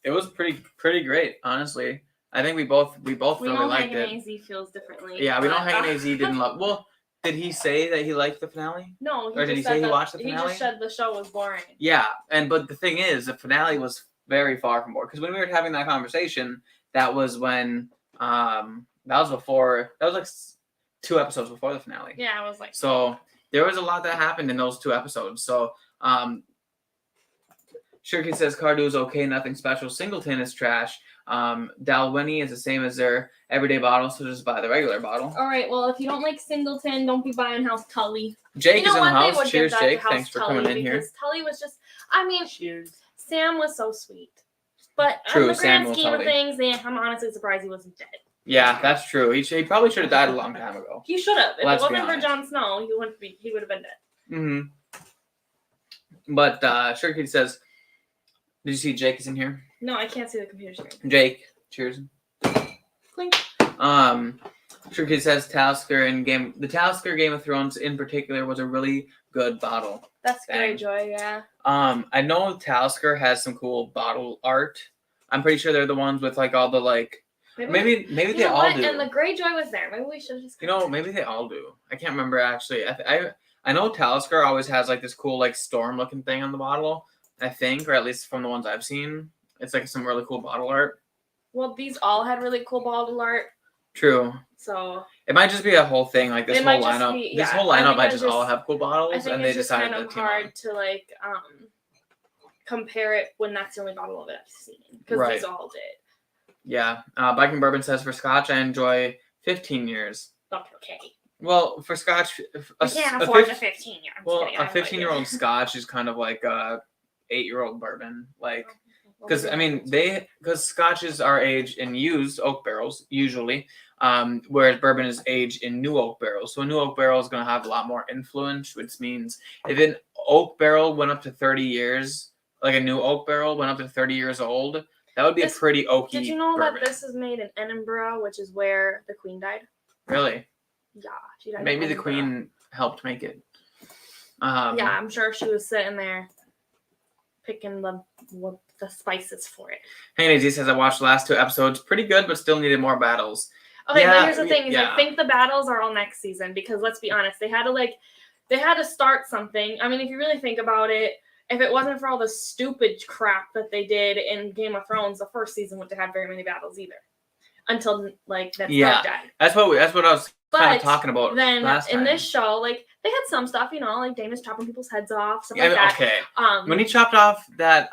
it was pretty great, honestly. I think we both really liked it. Hagen AZ feels differently. Yeah, we know Hagen AZ didn't love. Well, Did he say that he liked the finale? No, Or did he say he watched the He finale? just said the show was boring. Yeah, but the thing is, the finale was very far from boring. Because when we were having that conversation, that was when that was like 2 episodes before the finale. Yeah, I was like. So there was a lot that happened in those 2 episodes. So Shirky says Cardew's okay, nothing special. Singleton is trash. Dalwhinnie is the same as their everyday bottle, so just buy the regular bottle. All right, well, if you don't like Singleton, don't be buying House Tully. Jake is in the They house. would Cheers, give that Jake. to House Thanks for Tully coming in here. because Tully was just, I mean, Cheers. Sam was so sweet. But True, in the grand Samuel scheme of Tully. things, I'm honestly surprised he wasn't dead. Yeah, that's true. He probably should have died a long time ago. He should have. If Let's it be wasn't for honest. Jon Snow, he would have been dead. Mm-hmm. But Shirky says, did you see Jake is in here? No, I can't see the computer screen. Jake, cheers. Clink. Shirky says the Talisker Game of Thrones in particular was a really good bottle. That's Bang. Greyjoy, yeah. I know Talisker has some cool bottle art. I'm pretty sure they're the ones with like all the like. Maybe you they know all what? do. And the Greyjoy was there. Maybe we should just. Maybe they all do. I can't remember actually. I know Talisker always has like this cool like storm looking thing on the bottle. I think, or at least from the ones I've seen, it's like some really cool bottle art. Well, these all had really cool bottle art. True. So it might just be a whole thing. Like this It whole might just lineup. be- This yeah, whole I lineup think might I just all just- have cool bottles, I think and they it's just decided kind of to team up. hard to like compare it when that's the only bottle of it I've seen because Right. these all did. Yeah. Biking Bourbon says for Scotch, I enjoy 15 years. Okay. Well, for Scotch, I can't afford a 15-year. Well, a 15-year-old Scotch is kind of like a 8-year-old bourbon, like because because Scotches are aged in used oak barrels usually, whereas bourbon is aged in new oak barrels. So a new oak barrel is going to have a lot more influence, which means if an oak barrel went up to 30 years, like a new oak barrel went up to 30 years old, that would be a pretty oaky. Did you know bourbon. that this is made in Edinburgh, which is where the Queen died? Really? Yeah, she died. in Maybe the Edinburgh. Queen helped make it. Yeah, I'm sure she was sitting there picking the spices for it. Hey, Z says I watched the last 2 episodes. Pretty good, but still needed more battles. Okay, Yeah, but here's the thing: is yeah. I think the battles are all next season because let's be honest, they had to start something. I mean, if you really think about it, if it wasn't for all the stupid crap that they did in Game of Thrones, the first season wouldn't have had very many battles either. Until like Ned Stark died. That's what I was kind But of talking about. then last in time. this show, like they had some stuff, like Damon's chopping people's heads off, stuff Yeah, like that. okay. When he chopped off that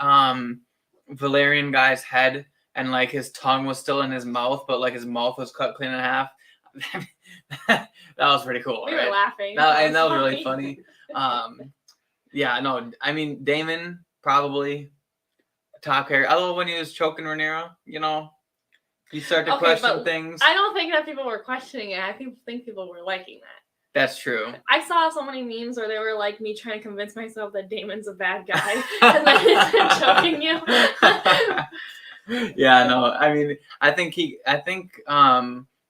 Valerian guy's head and like his tongue was still in his mouth, but like his mouth was cut clean in half. That was pretty cool. We right? were laughing. That was really funny. Yeah, no, I mean Damon probably top character. Although when he was choking Rhaenyra, you start to Okay, question but things. I don't think that people were questioning it. I think people were liking that. That's true. I saw so many memes where they were like me trying to convince myself that Damon's a bad guy and then he's choking you. Yeah, no. I mean, I think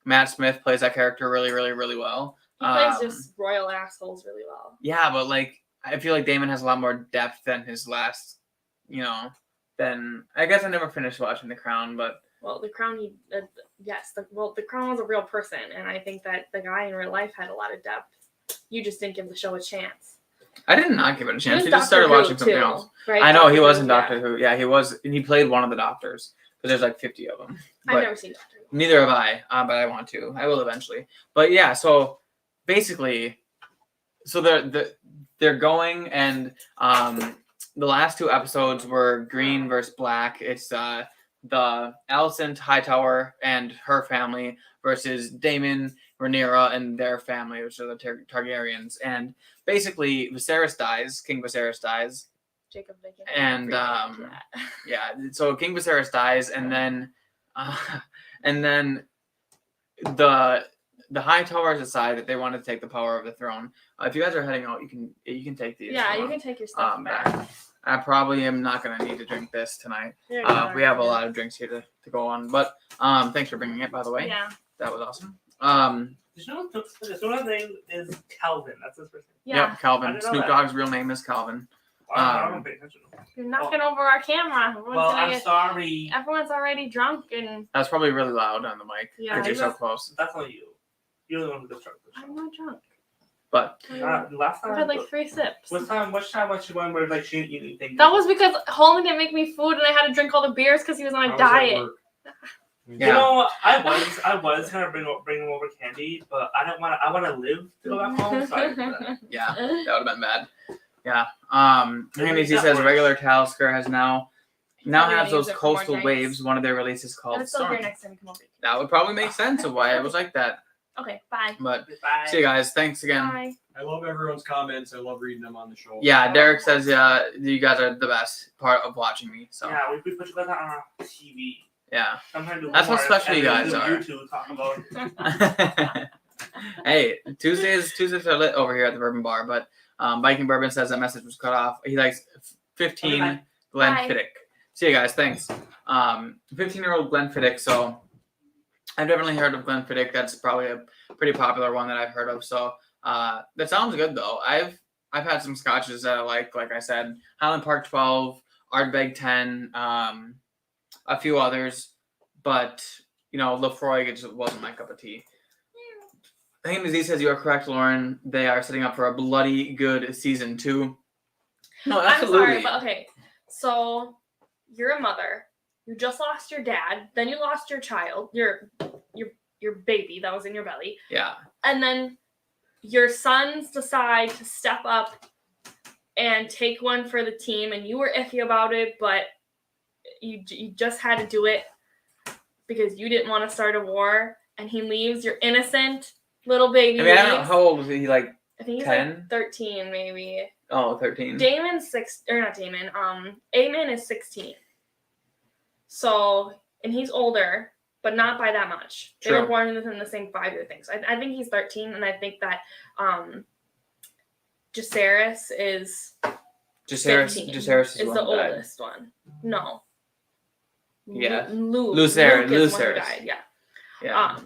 Matt Smith plays that character really, really, really well. He plays just royal assholes really well. Yeah, but like I feel like Damon has a lot more depth than his last, than I guess I never finished watching The Crown, but Well, The Crown, The Crown was a real person, and I think that the guy in real life had a lot of depth. You just didn't give the show a chance. I did not give it a chance. He He just started Doctor Who, watching something too, else. right? I know he was in Who, Doctor Who. Yeah, he was. He played one of the doctors. But there's like 50 of them. I've But never seen Doctor Who. neither have I, but I want to. I will eventually. But yeah, so basically, so they're going, and the last 2 episodes were green versus black. It's the Alicent Hightower and her family versus Daemon, Rhaenyra, and their family, which are the Targaryens. And basically, Viserys dies. King Viserys dies. Jacob Bacon. And yeah, so King Viserys dies, and then the Hightowers decide that they want to take the power of the throne. If you guys are heading out, you can take these. Yeah, you can take your stuff back. I probably am not going to need to drink this tonight. Yeah, We have a lot of drinks here to go on. But thanks for bringing it, by the way. Yeah. That was awesome. Did you know Snoop name is Calvin? That's his first name. Yeah. Yep, Calvin. I didn't know Snoop that. Dogg's real name is Calvin. I don't pay attention. You're knocking over our camera. Sorry. Everyone's already drunk and That's probably really loud on the mic Yeah, because you're so that's- close. That's not you. You're the one who gets drunk. I'm not drunk. But Last I've time, had like 3 sips. which time was she one where like she didn't eat anything? That was because Holman didn't make me food and I had to drink all the beers because he was on How a was that diet. work? You know, I was gonna bring him over candy, but I want to live to go back home. So I didn't do that. yeah, that would have been bad. Yeah. He says regular Talisker has now Probably has gonna use those it for more coastal drinks. waves. One of their releases And called it's still here Storm. next time you come over. That would probably make sense of why it was like that. Okay, bye. But Bye. see you guys. Thanks again. Bye. I love everyone's comments. I love reading them on the show. Yeah, Derek says you guys are the best part of watching me. So Yeah, we put you guys on our TV. yeah. Sometimes do That's how more, special you and guys do are. YouTube talking about. Hey, Tuesdays are lit over here at the Bourbon Bar, but Viking Bourbon says that message was cut off. He likes 15 Okay, Glenfiddich. See you guys. Thanks. 15-year-old Glenfiddich. So I've definitely heard of Glenfiddich. That's probably a pretty popular one that I've heard of. So that sounds good though. I've had some scotches that I like I said, Highland Park 12, Ardbeg 10, a few others, but Lefroy just wasn't my cup of tea. He says you are correct, Loren. They are setting up for a bloody good season 2. No, absolutely. I'm sorry, but okay. So you're a mother. You just lost your dad. Then you lost your child, your baby that was in your belly. Yeah. And then your sons decide to step up and take one for the team, and you were iffy about it, but you just had to do it because you didn't want to start a war. And he leaves. You're innocent. Little baby. I mean, I don't know, how old was he? I think he's 10? like 13, maybe. Oh, 13. Damon's not Damon. Eamon is 16. So, and he's older, but not by that much. They True. were born within the same 5-year thing. So I think he's 13, and I think that Jacaerys is 15. Jacaerys is the oldest one. No. Yeah. Luke Lucerys. is the one who died. Yeah. Yeah.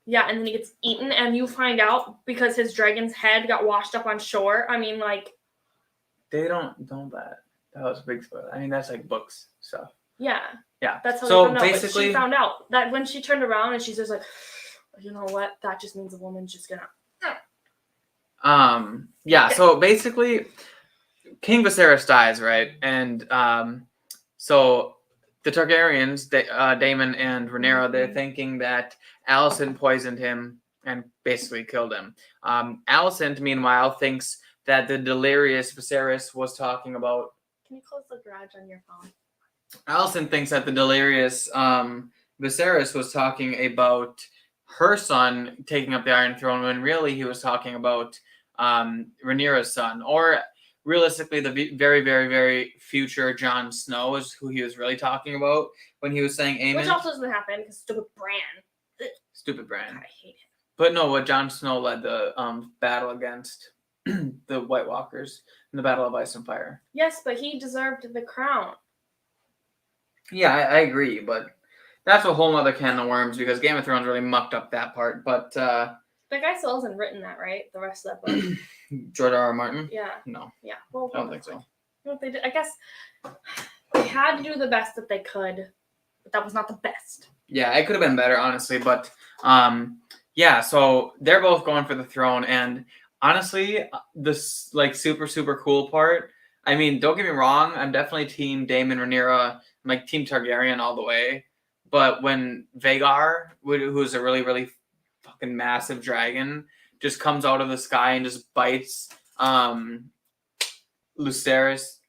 Yeah, and then he gets eaten, and you find out because his dragon's head got washed up on shore. I mean, like, They don't that. That was a big spoiler. I mean, that's like books stuff. yeah. Yeah. That's how So they found out. But basically- she found out that when she turned around and she's just like, you know what? That just means a woman's just gonna. Yeah. So basically, King Viserys dies, right? And so the Targaryens, Daemon and Rhaenyra, they're thinking that Alicent poisoned him and basically killed him. Alicent, meanwhile, thinks that the delirious Viserys was talking about. Can you close the garage on your phone? Alicent thinks that the delirious Viserys was talking about her son taking up the Iron Throne when really he was talking about Rhaenyra's son, or realistically the very, very, very future Jon Snow is who he was really talking about when he was saying Aemon. Which also doesn't happen because stupid Bran. Stupid Bran. I hate him. But no, what Jon Snow led the battle against the White Walkers in the Battle of Ice and Fire. Yes, but he deserved the crown. Yeah, I agree, but that's a whole other can of worms because Game of Thrones really mucked up that part. But That guy still hasn't written that, right? The rest of that book. George R. R. Martin? Yeah. No, Yeah. Well, I don't think so. you know what they did? I guess they had to do the best that they could, but that was not the best. Yeah, it could have been better, honestly. But yeah, so they're both going for the throne, and honestly, this like super, super cool part. I mean, don't get me wrong, I'm definitely team Daemon Rhaenyra. I'm like team Targaryen all the way. But when Vhagar, who's a really, really fucking massive dragon, just comes out of the sky and just bites Lucerys,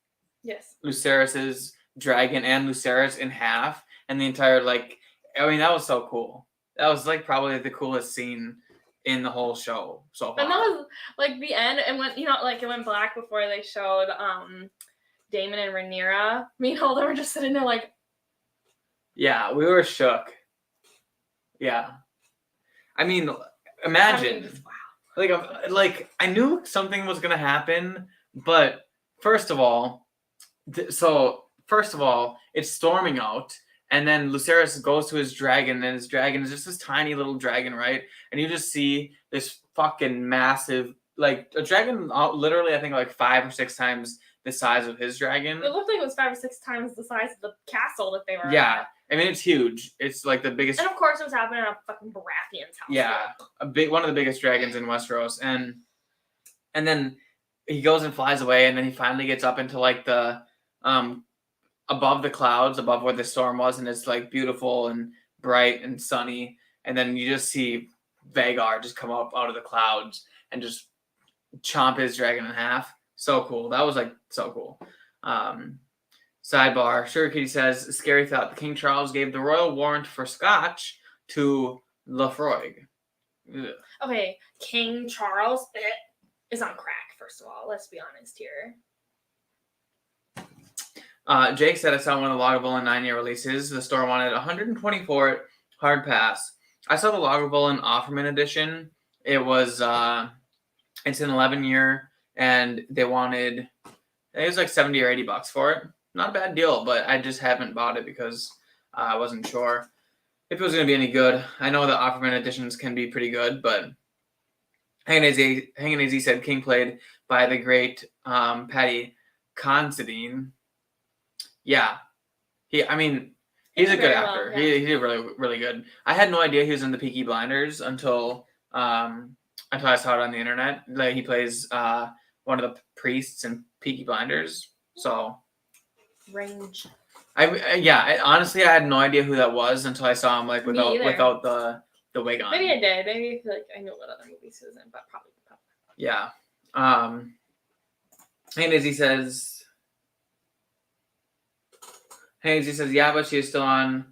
Yes. Lucerys's dragon and Lucerys in half, and the entire I mean, that was so cool. That was like probably the coolest scene in the whole show so far. And that was like the end, and when it went black before they showed Daemon and Rhaenyra. Me and Holden were just sitting there like, Yeah, we were shook. Yeah. I mean, imagine. Like I knew something was gonna happen, but first of all, it's storming out, and then Lucerys goes to his dragon, and his dragon is just this tiny little dragon, right? And you just see this fucking massive, like a dragon, literally, I think like 5 or 6 times the size of his dragon. it looked like it was 5 or 6 times the size of the castle that they were Yeah, at. I mean it's huge. It's like the biggest. And of course, it was happening at a fucking Baratheon's house. Yeah, one of the biggest dragons in Westeros, and and then he goes and flies away, and then he finally gets up into like the above the clouds, above where the storm was, and it's like beautiful and bright and sunny, and then you just see Vagar just come up out of the clouds and just chomp his dragon in half. So cool. That was like so cool. Sidebar, Sugar Kitty says, scary thought, the King Charles gave the royal warrant for scotch to Lafroig. Ugh. Okay, King Charles is on crack, first of all. Let's be honest here. Jake said, I saw one of the Lagavulin 9-year releases. The store wanted $120 for it. Hard pass. I saw the Lagavulin Offerman edition. It was, it's an 11-year, and they wanted, it was like $70 or $80 for it. Not a bad deal, but I just haven't bought it because I wasn't sure if it was going to be any good. I know the Offerman editions can be pretty good, but Hanging AZ said King played by the great Paddy Considine. Yeah. He's a good actor. Well, yeah. He did really, really good. I had no idea he was in the Peaky Blinders until I saw it on the internet. Like, he plays one of the priests in Peaky Blinders. So Range. Honestly, I had no idea who that was until I saw him like without the wig on. Maybe I did. Maybe like I know what other movies he was in, but probably. Yeah. And as he says, yeah, but she's still an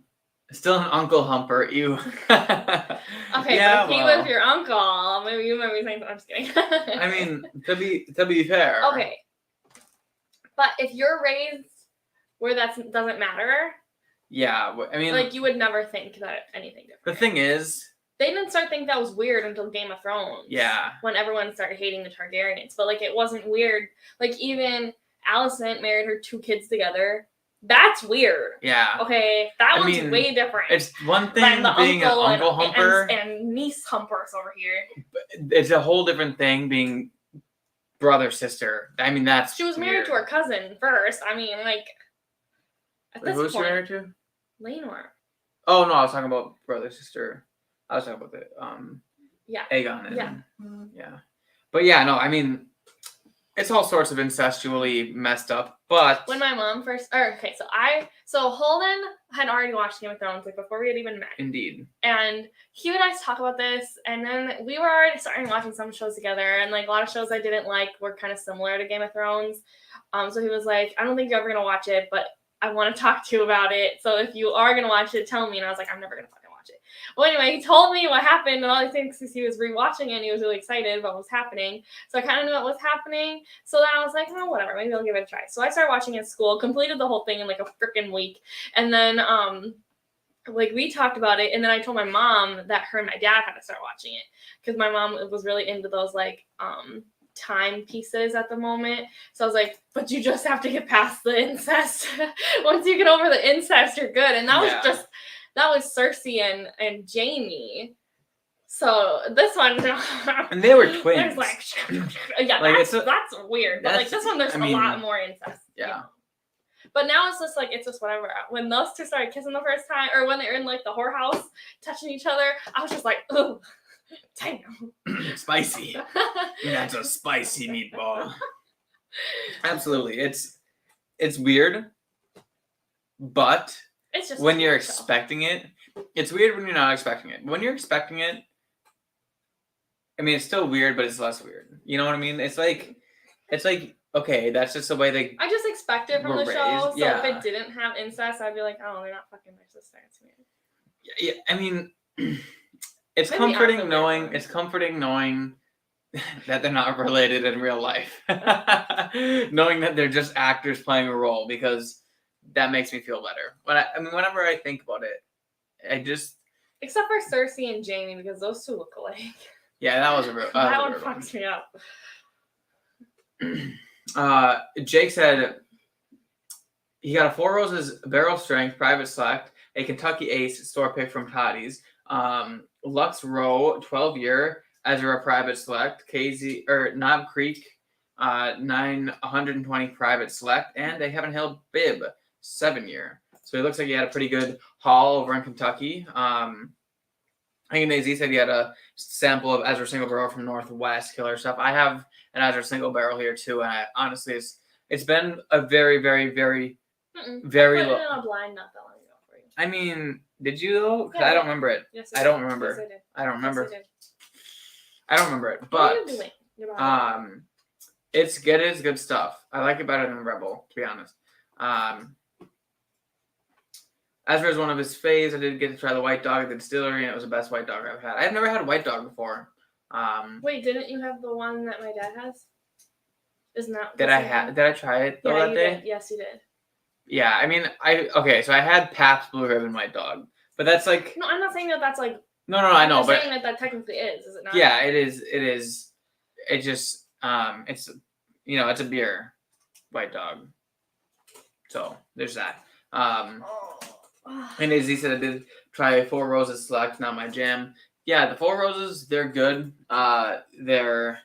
Uncle Humper. You. Okay, yeah, but if he was your uncle, maybe you remember saying. I'm just kidding. I mean, to be fair. Okay. But if you're raised where that doesn't matter. Yeah, I mean, like you would never think that anything different. The thing is, they didn't start thinking that was weird until Game of Thrones. Yeah. When everyone started hating the Targaryens, but like it wasn't weird. Like even Alicent married her 2 kids together. That's weird. Yeah. Okay, that one's way different. It's one thing being an uncle humper and niece humpers over here. It's a whole different thing being brother sister. I mean, that's she was married to her cousin first. I mean, like at this who's point, she married to? Laenor. Oh no, I was talking about brother sister. I was talking about the Aegon and yeah. But yeah, no, I mean, it's all sorts of incestually messed up. But when my mom first, so Holden had already watched Game of Thrones like before we had even met. Indeed. And he would always talk about this, and then we were already starting watching some shows together, and like a lot of shows I didn't like were kind of similar to Game of Thrones. So he was like, I don't think you're ever gonna watch it, but I want to talk to you about it. So if you are gonna watch it, tell me. And I was like, I'm never gonna fucking watch it. Well, anyway, he told me what happened and all these things because he was rewatching it and he was really excited about what was happening. So I kind of knew what was happening. So then I was like, oh, whatever, maybe I'll give it a try. So I started watching it in school, completed the whole thing in like a freaking week. And then like we talked about it, and then I told my mom that her and my dad had to start watching it because my mom was really into those like timepieces at the moment. So I was like, but you just have to get past the incest. Once you get over the incest, you're good. And that was Cersei and Jaime. So this one, and they were twins. There's like that's weird. But like this one, there's a lot more incest. Yeah. You know? But now it's just whatever. When those two started kissing the first time, or when they're in like the whorehouse touching each other, I was just like, ooh, damn. Spicy. That's a spicy meatball. Absolutely. It's weird, but it's just when you're expecting it, it's weird when you're not expecting it. When you're expecting it, I mean, it's still weird, but it's less weird. You know what I mean? It's like, okay, that's just the way they. I just expect it from the raised. show. So yeah. if it didn't have incest, I'd be like, oh, they're not fucking their sister. It's weird. Yeah, I mean, it's Maybe comforting knowing. It's comforting knowing that they're not related in real life. Knowing that they're just actors playing a role, because that makes me feel better. Whenever I think about it, I just. Except for Cersei and Jaime, because those two look alike. Yeah, that was a real. That one fucks me up. Jake said he got a 4 Roses barrel strength private select, a Kentucky Ace store pick from Toddy's, Lux Row 12-year Ezra private select, KZ or Knob Creek 120 private select, and a Heaven Hill Bib 7-year. So he looks like he had a pretty good haul over in Kentucky. I think AZ said he had a sample of Ezra Single Barrel from Northwest Killer stuff. I have and as our single barrel here too. And honestly, it's been a very, very, very, very I put low. it in a blind not that long ago for you. I mean, did you though? 'Cause Yeah, I don't remember it. Yes, I don't remember. Yes, I did. I don't remember. Yes, I did. I don't remember it. What But are you doing? You're behind me. it's good. It's good stuff. I like it better than Rebel, to be honest. As for one of his faves, I did get to try the White Dog at the distillery, and it was the best White Dog I've had. I've never had a White Dog before. Wait, didn't you have the one that my dad has? Isn't that? Did I try it though that you day? did. Yes, you did. Yeah, I mean, so I had Pabst Blue Ribbon White Dog, but that's like No, I'm not saying that that's like. no, I know, I'm but saying that technically is it not? yeah, it is. It just it's it's a beer White Dog. So there's that. And as he said, I did try Four Roses Select, not my jam. Yeah, the Four Roses, they're good. They're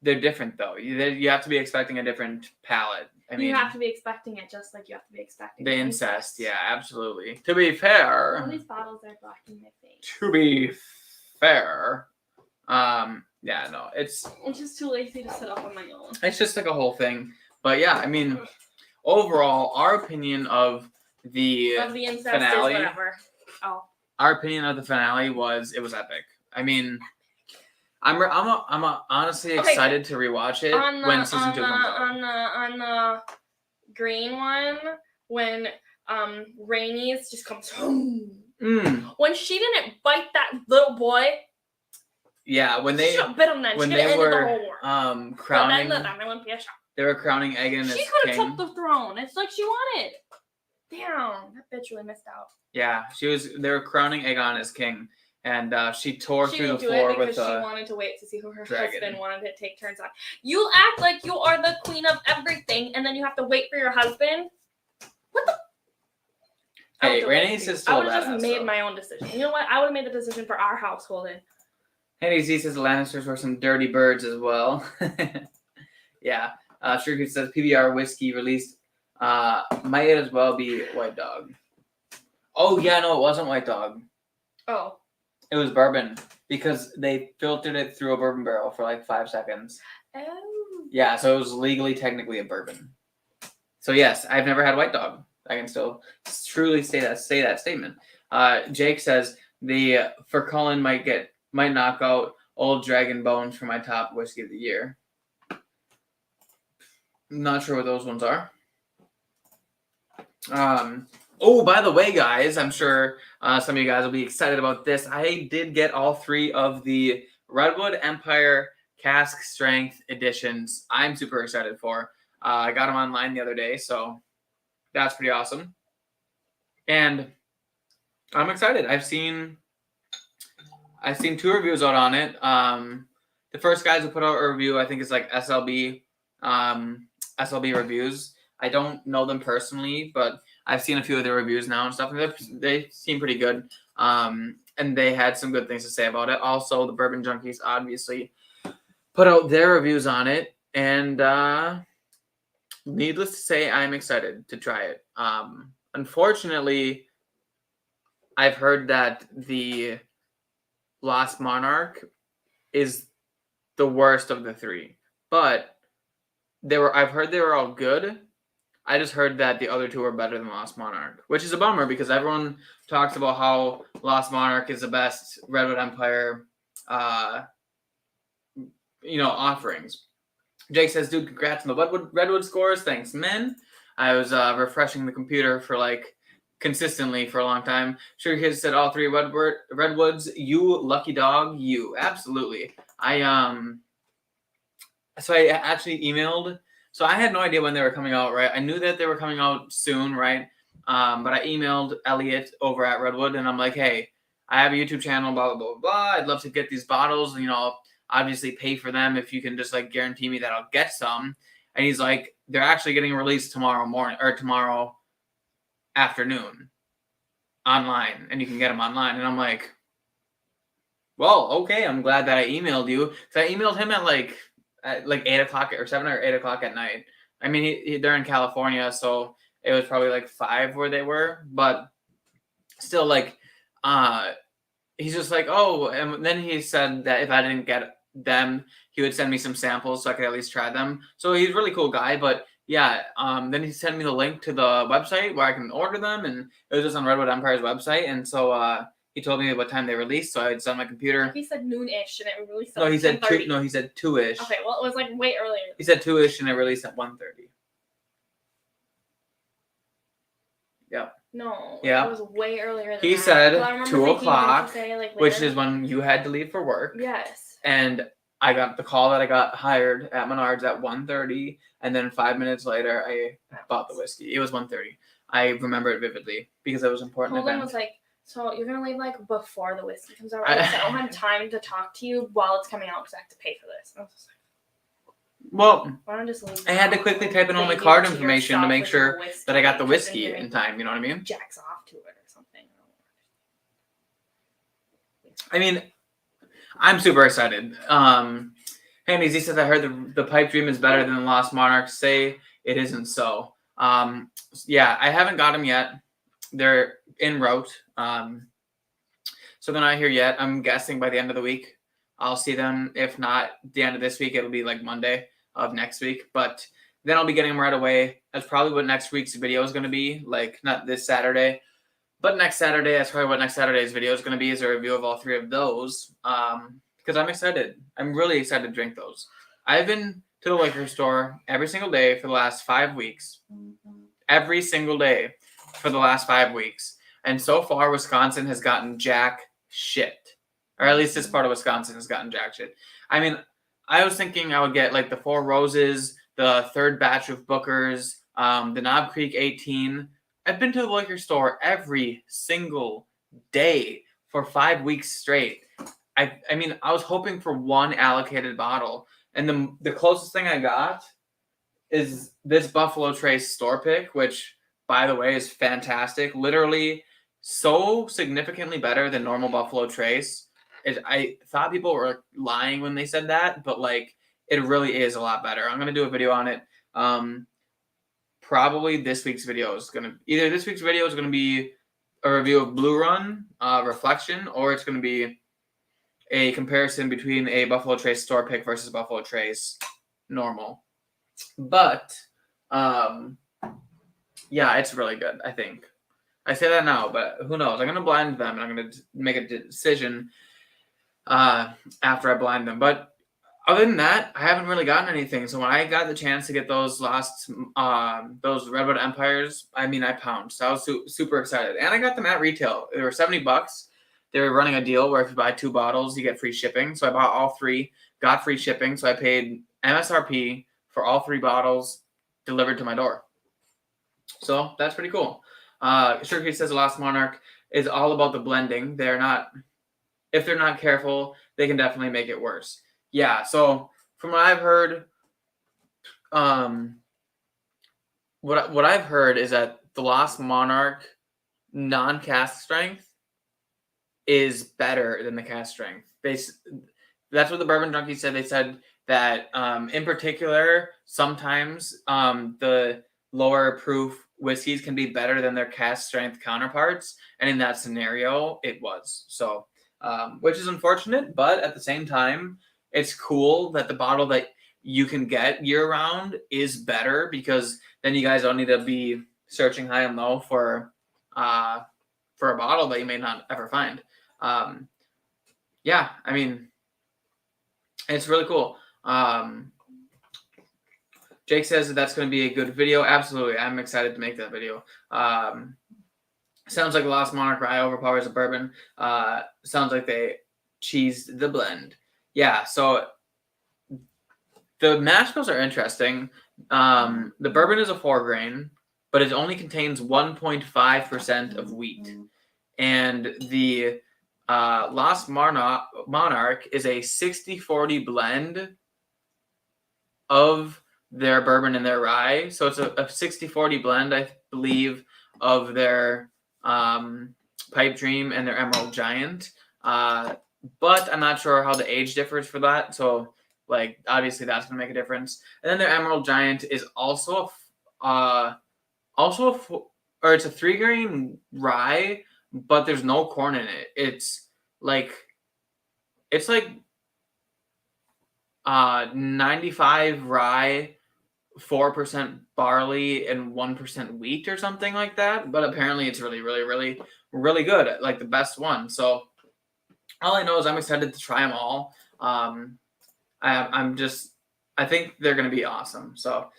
different though. You have to be expecting a different palate. I mean, you have to be expecting it, just like you have to be expecting the incest. Yeah, absolutely. To be fair, all these bottles are blocking my face. To be fair, yeah, no, it's just too lazy to set up on my own. It's just like a whole thing. But yeah, I mean, overall, our opinion of the incest finale, is whatever. Oh. Our opinion of the finale was it was epic. I mean, I'm honestly excited to rewatch it when season 2 comes out. On the green one, when Rainy's just comes home. When she didn't bite that little boy. Yeah, when they she should have bit him then. when she they were the whole crowning, they were crowning Aegon as king. She could have took the throne. It's like she wanted. Damn, that bitch really missed out. Yeah, they were crowning Aegon as king, and she tore through the floor with she wanted to wait to see who her dragon. husband wanted to take turns on. You act like you are the queen of everything, and then you have to wait for your husband. What the? Hey, Rhaenys is still I would have just made my own decision. You know what? I would have made the decision for our household. Henry Z says the Lannisters were some dirty birds as well. Yeah. Shrewd says PBR whiskey released might as well be White Dog. Oh yeah, no, it wasn't White Dog. Oh. It was bourbon because they filtered it through a bourbon barrel for like 5 seconds. Oh. Yeah, so it was legally technically a bourbon. So yes, I've never had White Dog. I can still truly say that statement. Jake says for Cullen might knock out Old Dragon Bones for my top whiskey of the year. Not sure what those ones are. Oh, by the way, guys, I'm sure some of you guys will be excited about this. I did get all 3 of the Redwood Empire Cask Strength editions. I'm super excited for. I got them online the other day, so that's pretty awesome. And I'm excited. I've seen 2 reviews out on it. The first guys who put out a review, I think, is like SLB reviews. I don't know them personally, but I've seen a few of their reviews now and stuff, and they seem pretty good. And they had some good things to say about it. Also, the Bourbon Junkies obviously put out their reviews on it, and needless to say, I'm excited to try it. Unfortunately, I've heard that the Lost Monarch is the worst of the 3, but I've heard they were all good. I just heard that the other 2 were better than Lost Monarch, which is a bummer because everyone talks about how Lost Monarch is the best Redwood Empire, offerings. Jake says, "Dude, congrats on the Redwood scores. Thanks, men." I was refreshing the computer for consistently for a long time. Sure, kids said all 3 Redwoods. You lucky dog, you absolutely. So I actually emailed. So I had no idea when they were coming out, right? I knew that they were coming out soon, right? But I emailed Elliot over at Redwood, and I'm like, hey, I have a YouTube channel, blah, blah, blah, blah. I'd love to get these bottles, obviously pay for them if you can just, guarantee me that I'll get some. And he's like, they're actually getting released tomorrow morning, or tomorrow afternoon online, and you can get them online. And I'm like, well, okay, I'm glad that I emailed you. So I emailed him at 8 o'clock or 7 or 8 o'clock at night. I mean, they're in California, so it was probably 5 where they were, but still he's just oh, and then he said that if I didn't get them, he would send me some samples so I could at least try them. So he's a really cool guy. But yeah, then he sent me the link to the website where I can order them, and it was just on Redwood Empire's website. And so he told me what time they released, so it's on my computer. He said noon-ish, and it released. No, he said 10:30. 2. No, he said 2-ish. Okay, well, it was like way earlier. He said 2-ish, and it released at 1:30. Yeah. No. Yeah. It was way earlier than He that. said Well, I remember 2 thinking, o'clock, didn't you say, like, which later? is when you had to leave for work. Yes. And I got the call that I got hired at Menards at 1:30, and then 5 minutes later, I bought the whiskey. It was 1:30. I remember it vividly because it was an important Colin event. was like, so you're going to leave, like, before the whiskey comes out, right? So I don't have time to talk to you while it's coming out because I have to pay for this. And I was just like, well, why don't I just leave I had to now? quickly type in all my Then you card give it to information to yourself make with sure your whiskey, that I got the like, whiskey and in time. You know what I mean? jacks off to it or something. I mean, I'm super excited. Handy's, he says, I heard the pipe dream is better than the Lost Monarchs. Say it isn't so. Yeah, I haven't got them yet. They're en route. So they're not here yet. I'm guessing by the end of the week, I'll see them. If not the end of this week, it'll be like Monday of next week. But then I'll be getting them right away. That's probably what next week's video is going to be. Like, not this Saturday, but next Saturday. That's probably what next Saturday's video is going to be, is a review of all 3 of those. Because I'm excited. I'm really excited to drink those. I've been to the liquor store every single day for the last 5 weeks. Every single day for the last 5 weeks. And so far, Wisconsin has gotten jack shit. Or at least this part of Wisconsin has gotten jack shit. I mean, I was thinking I would get like the 4 Roses, the 3rd batch of Bookers, the Knob Creek 18. I've been to the liquor store every single day for 5 weeks straight. I mean, I was hoping for one allocated bottle. And the closest thing I got is this Buffalo Trace store pick, which, by the way, is fantastic. Literally so significantly better than normal Buffalo Trace. I thought people were lying when they said that, but like, it really is a lot better. I'm going to do a video on it. Probably this week's video is going to... Either this week's video is going to be a review of Blue Run Reflection, or it's going to be a comparison between a Buffalo Trace store pick versus Buffalo Trace normal. But, yeah, it's really good, I think. I say that now, but who knows? I'm going to blind them, and I'm going to make a decision after I blind them. But other than that, I haven't really gotten anything. So when I got the chance to get those those Redwood Empires, I mean, I pounced. I was super excited. And I got them at retail. They were $70. They were running a deal where if you buy 2 bottles, you get free shipping. So I bought all 3, got free shipping. So I paid MSRP for all 3 bottles delivered to my door. So that's pretty cool. Shirky says the Lost Monarch is all about the blending. If they're not careful, they can definitely make it worse. Yeah, so from what I've heard, what I've heard is that the Lost Monarch non-cast strength is better than the cast strength. That's what the Bourbon Junkies said. They said that in particular, sometimes the lower proof whiskeys can be better than their cast strength counterparts, and in that scenario, it was. So, which is unfortunate, but at the same time, it's cool that the bottle that you can get year-round is better, because then you guys don't need to be searching high and low for a bottle that you may not ever find. Yeah, I mean, it's really cool. Jake says that's going to be a good video. Absolutely. I'm excited to make that video. Sounds like a Lost Monarch Rye overpowers a bourbon. Sounds like they cheesed the blend. Yeah, so the mash bills are interesting. The bourbon is a 4-grain, but it only contains 1.5% of wheat. And the Lost Monarch is a 60-40 blend of their bourbon and their rye. So it's a 60-40 blend, I believe, of their Pipe Dream and their Emerald Giant. But I'm not sure how the age differs for that. So, like, obviously that's going to make a difference. And then their Emerald Giant is also it's a 3-grain rye, but there's no corn in it. It's like 95 rye, 4% barley, and 1% wheat or something like that. But apparently it's really, really, really, really good. Like the best one. So all I know is I'm excited to try them all. I think they're going to be awesome. So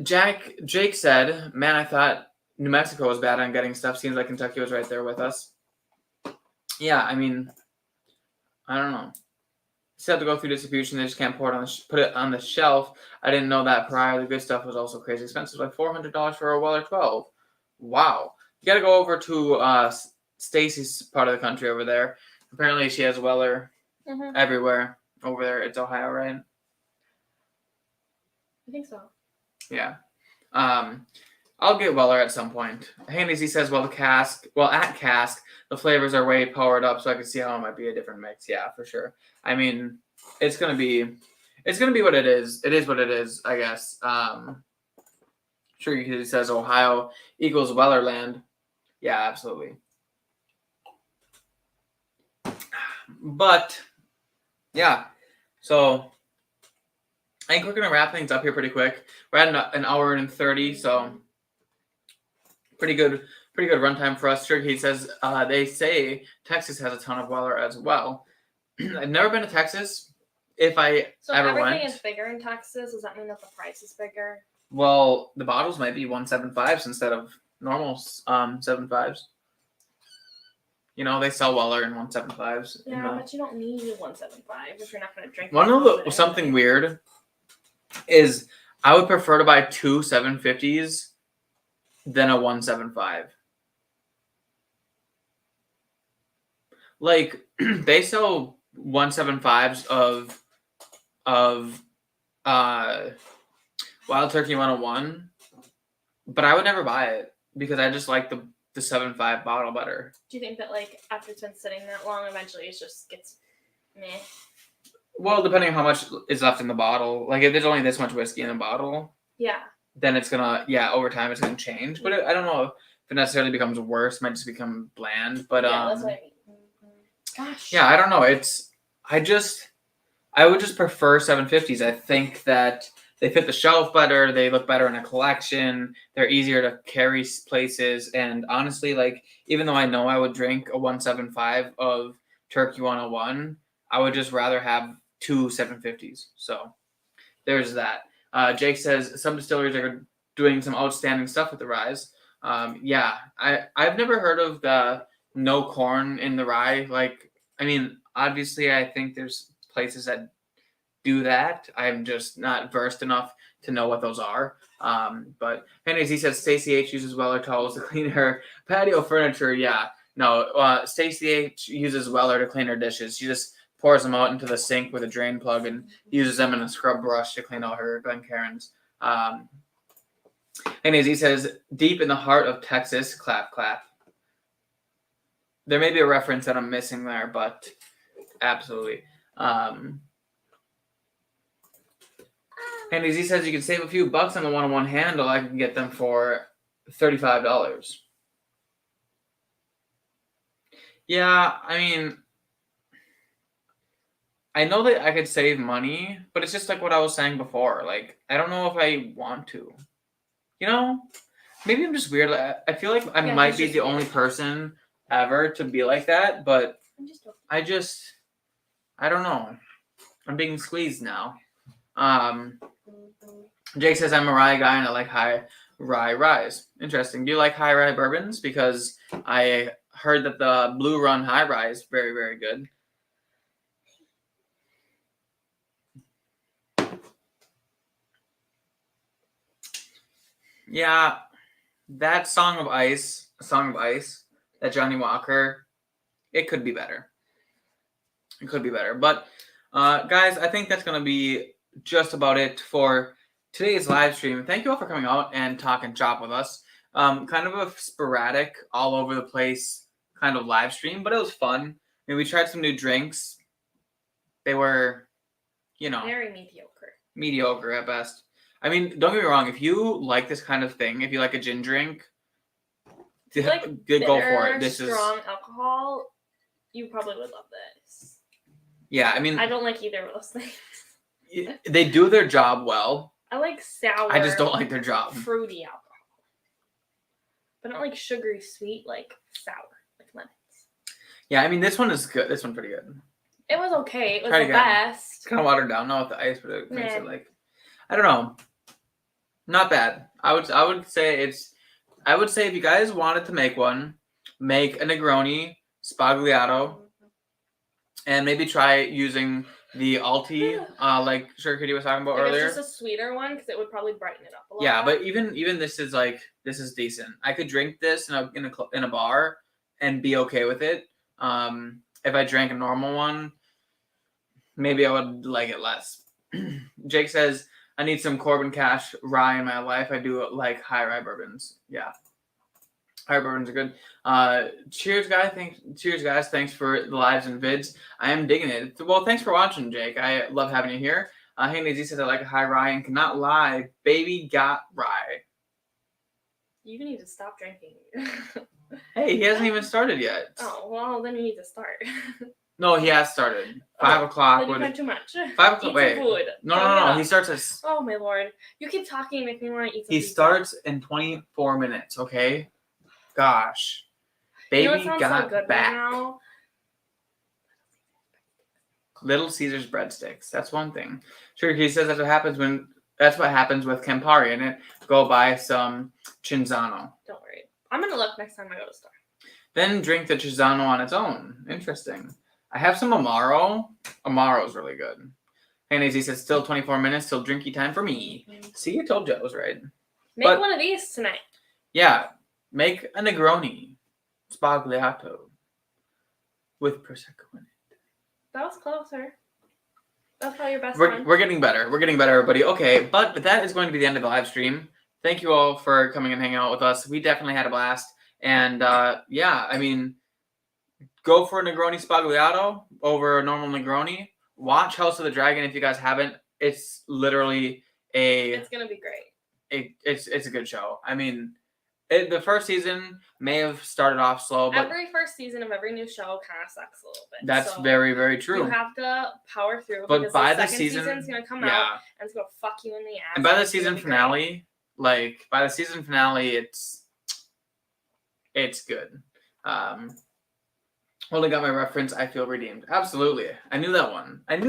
Jake said, man, I thought New Mexico was bad on getting stuff. Seems like Kentucky was right there with us. Yeah, I mean, I don't know. Still have to go through distribution. They just can't put it on the shelf. I didn't know that prior. The good stuff was also crazy expensive, like $400 for a Weller 12. Wow. You got to go over to Stacy's part of the country over there. Apparently, she has Weller everywhere over there. It's Ohio, right? I think so. Yeah. I'll get Weller at some point. Handy says, at Cask, the flavors are way powered up, so I can see how it might be a different mix. Yeah, for sure. I mean, it's gonna be what it is. It is what it is, I guess. Sure, he says Ohio equals Wellerland. Yeah, absolutely. But yeah, so I think we're gonna wrap things up here pretty quick. We're at an hour and 30, so pretty good runtime for us. Sure, he says they say Texas has a ton of Weller as well. I've never been to Texas. If I ever went, everything is bigger in Texas. Does that mean that the price is bigger? Well, the bottles might be 175s instead of normal 75s. You know, they sell Weller in 175s. Yeah, but you don't need 175 if you're not going to drink. One of the something weird is I would prefer to buy two 750s than a 175. Like they sell 175s of Wild Turkey 101, but I would never buy it because I just like the 7.5 bottle better. Do you think that like after it's been sitting that long, eventually it just gets meh? Well, depending on how much is left in the bottle. Like if there's only this much whiskey in the bottle, yeah, then it's gonna over time it's gonna change. But I don't know if it necessarily becomes worse. It might just become bland. But yeah, that's what I mean. Gosh. Yeah, I don't know. I would just prefer 750s. I think that they fit the shelf better. They look better in a collection. They're easier to carry places. And honestly, like, even though I know I would drink a 175 of Turkey 101, I would just rather have two 750s. So there's that. Jake says some distilleries are doing some outstanding stuff with the ryes. Yeah, I've never heard of the no corn in the rye. Like, I mean, obviously, I think there's places that do that. I'm just not versed enough to know what those are. But anyways, he says Stacey H uses Weller towels to clean her patio furniture. Yeah, no, Stacey H uses Weller to clean her dishes. She just pours them out into the sink with a drain plug and uses them in a scrub brush to clean all her Glencairns. Anyways, he says deep in the heart of Texas, clap, clap. There may be a reference that I'm missing there, but absolutely. And he says you can save a few bucks on the 101 handle. I can get them for $35. Yeah, I mean, I know that I could save money, but it's just like what I was saying before. Like, I don't know if I want to. You know? Maybe I'm just weird. I feel like I might be the only person ever to be like that, but I don't know. I'm being squeezed now. Jake says I'm a rye guy and I like high rye ryes. Interesting. Do you like high rye bourbons? Because I heard that the Blue Run high rye is very, very good. Yeah, that Song of Ice, that Johnny Walker, it could be better. But guys, I think that's going to be just about it for today's live stream. Thank you all for coming out and talking shop with us. Kind of a sporadic, all over the place kind of live stream, but it was fun. I mean, we tried some new drinks. They were, very mediocre at best. I mean, don't get me wrong. If you like this kind of thing, if you like a gin drink, go for it. This strong alcohol. You probably would love this. Yeah, I mean, I don't like either of those things. They do their job well. I like sour. I just don't like their job. Fruity alcohol. But not like sugary sweet, like sour, like lemons. Yeah, I mean this one is good. This one's pretty good. It was okay. It was Try the it again. best. It's kind of watered down now with the ice, but it makes Yeah. it like I don't know. Not bad. I would say if you guys wanted to make one, make a Negroni Spagliato, and maybe try using the Alti, like Sugar Kitty was talking about Like earlier. it's just a sweeter one because it would probably brighten it up a lot. Yeah, but even this is decent. I could drink this in a bar and be okay with it. If I drank a normal one, maybe I would like it less. Jake says, I need some Corbin Cash rye in my life. I do like high rye bourbons. Yeah. High bourbons are good. Cheers, guys. Thanks for the lives and vids. I am digging it. Well, thanks for watching, Jake. I love having you here. Haney Z says I like a high rye and cannot lie. Baby got rye. You need to stop drinking. Hey, he hasn't even started yet. Oh, well, then you need to start. No, he has started. 5 o'clock. Then you've had too much. 5 o'clock. Eat Wait. some food. No. He starts at. Oh, my Lord. You keep talking and make me want to eat some He pizza. starts in 24 minutes, okay? Gosh. Baby You know what sounds got so good back. right now? Little Caesar's breadsticks. That's one thing. Sure, he says that's what happens with Campari in it. Go buy some Cinzano. Don't worry. I'm going to look next time I go to the store. Then drink the Cinzano on its own. Interesting. I have some Amaro. Amaro's really good. And as he says, still 24 minutes till drinky time for me. See, I told you I was right. Make one of these tonight. Yeah, make a Negroni Spagliato with Prosecco in it. That was closer. That's probably your best We're one. getting better. We're getting better, everybody. Okay, but that is going to be the end of the live stream. Thank you all for coming and hanging out with us. We definitely had a blast. And yeah, I mean, go for a Negroni Spagliato over a normal Negroni. Watch House of the Dragon if you guys haven't. It's literally It's going to be great. It's a good show. I mean, the first season may have started off slow, but Every first season of every new show kind of sucks a little bit. that's so very, very true. You have to power through. But because by the the second season, season's going to come yeah. out and it's going to fuck you in the ass. And by the It's gonna season be great. finale, it's good. Only got my reference. I feel redeemed. Absolutely. I knew that one. Good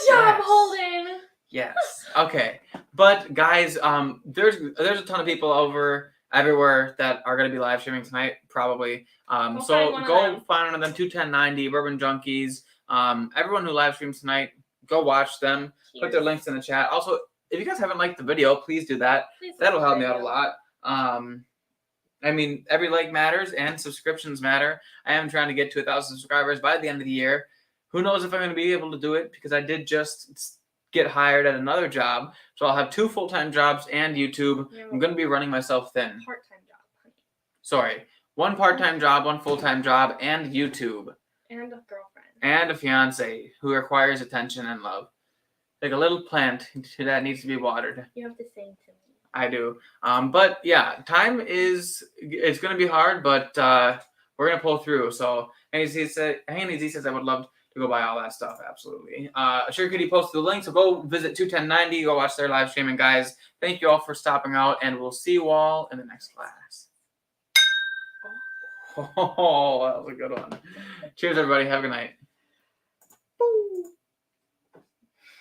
job, Yes. Holden. Yes. Okay. But guys, there's a ton of people over everywhere that are going to be live streaming tonight, probably. Go So find one of go them. find one of them. 21090 Bourbon Junkies. Everyone who live streams tonight, go watch them. Put their links in the chat. Also, if you guys haven't liked the video, please do that. Please That'll help me subscribe. out a lot. I mean, every like matters and subscriptions matter. I am trying to get to 1,000 subscribers by the end of the year. Who knows if I'm going to be able to do it, because I did just get hired at another job. So I'll have 2 full-time jobs and YouTube. I'm going to be running myself thin. Part-time job, honey. Sorry. 1 part-time job, 1 full-time job, and YouTube. And a girlfriend. And a fiance who requires attention and love. Like a little plant that needs to be watered. You have to sing to me. I do. But yeah, it's going to be hard, but we're going to pull through. So, Haney Z says I would love to go buy all that stuff. Absolutely. Sugar Kitty posted the link, so go visit 21090, go watch their live stream. And guys, thank you all for stopping out, and we'll see you all in the next class. Oh, that was a good one. Cheers, everybody. Have a good night. Boom.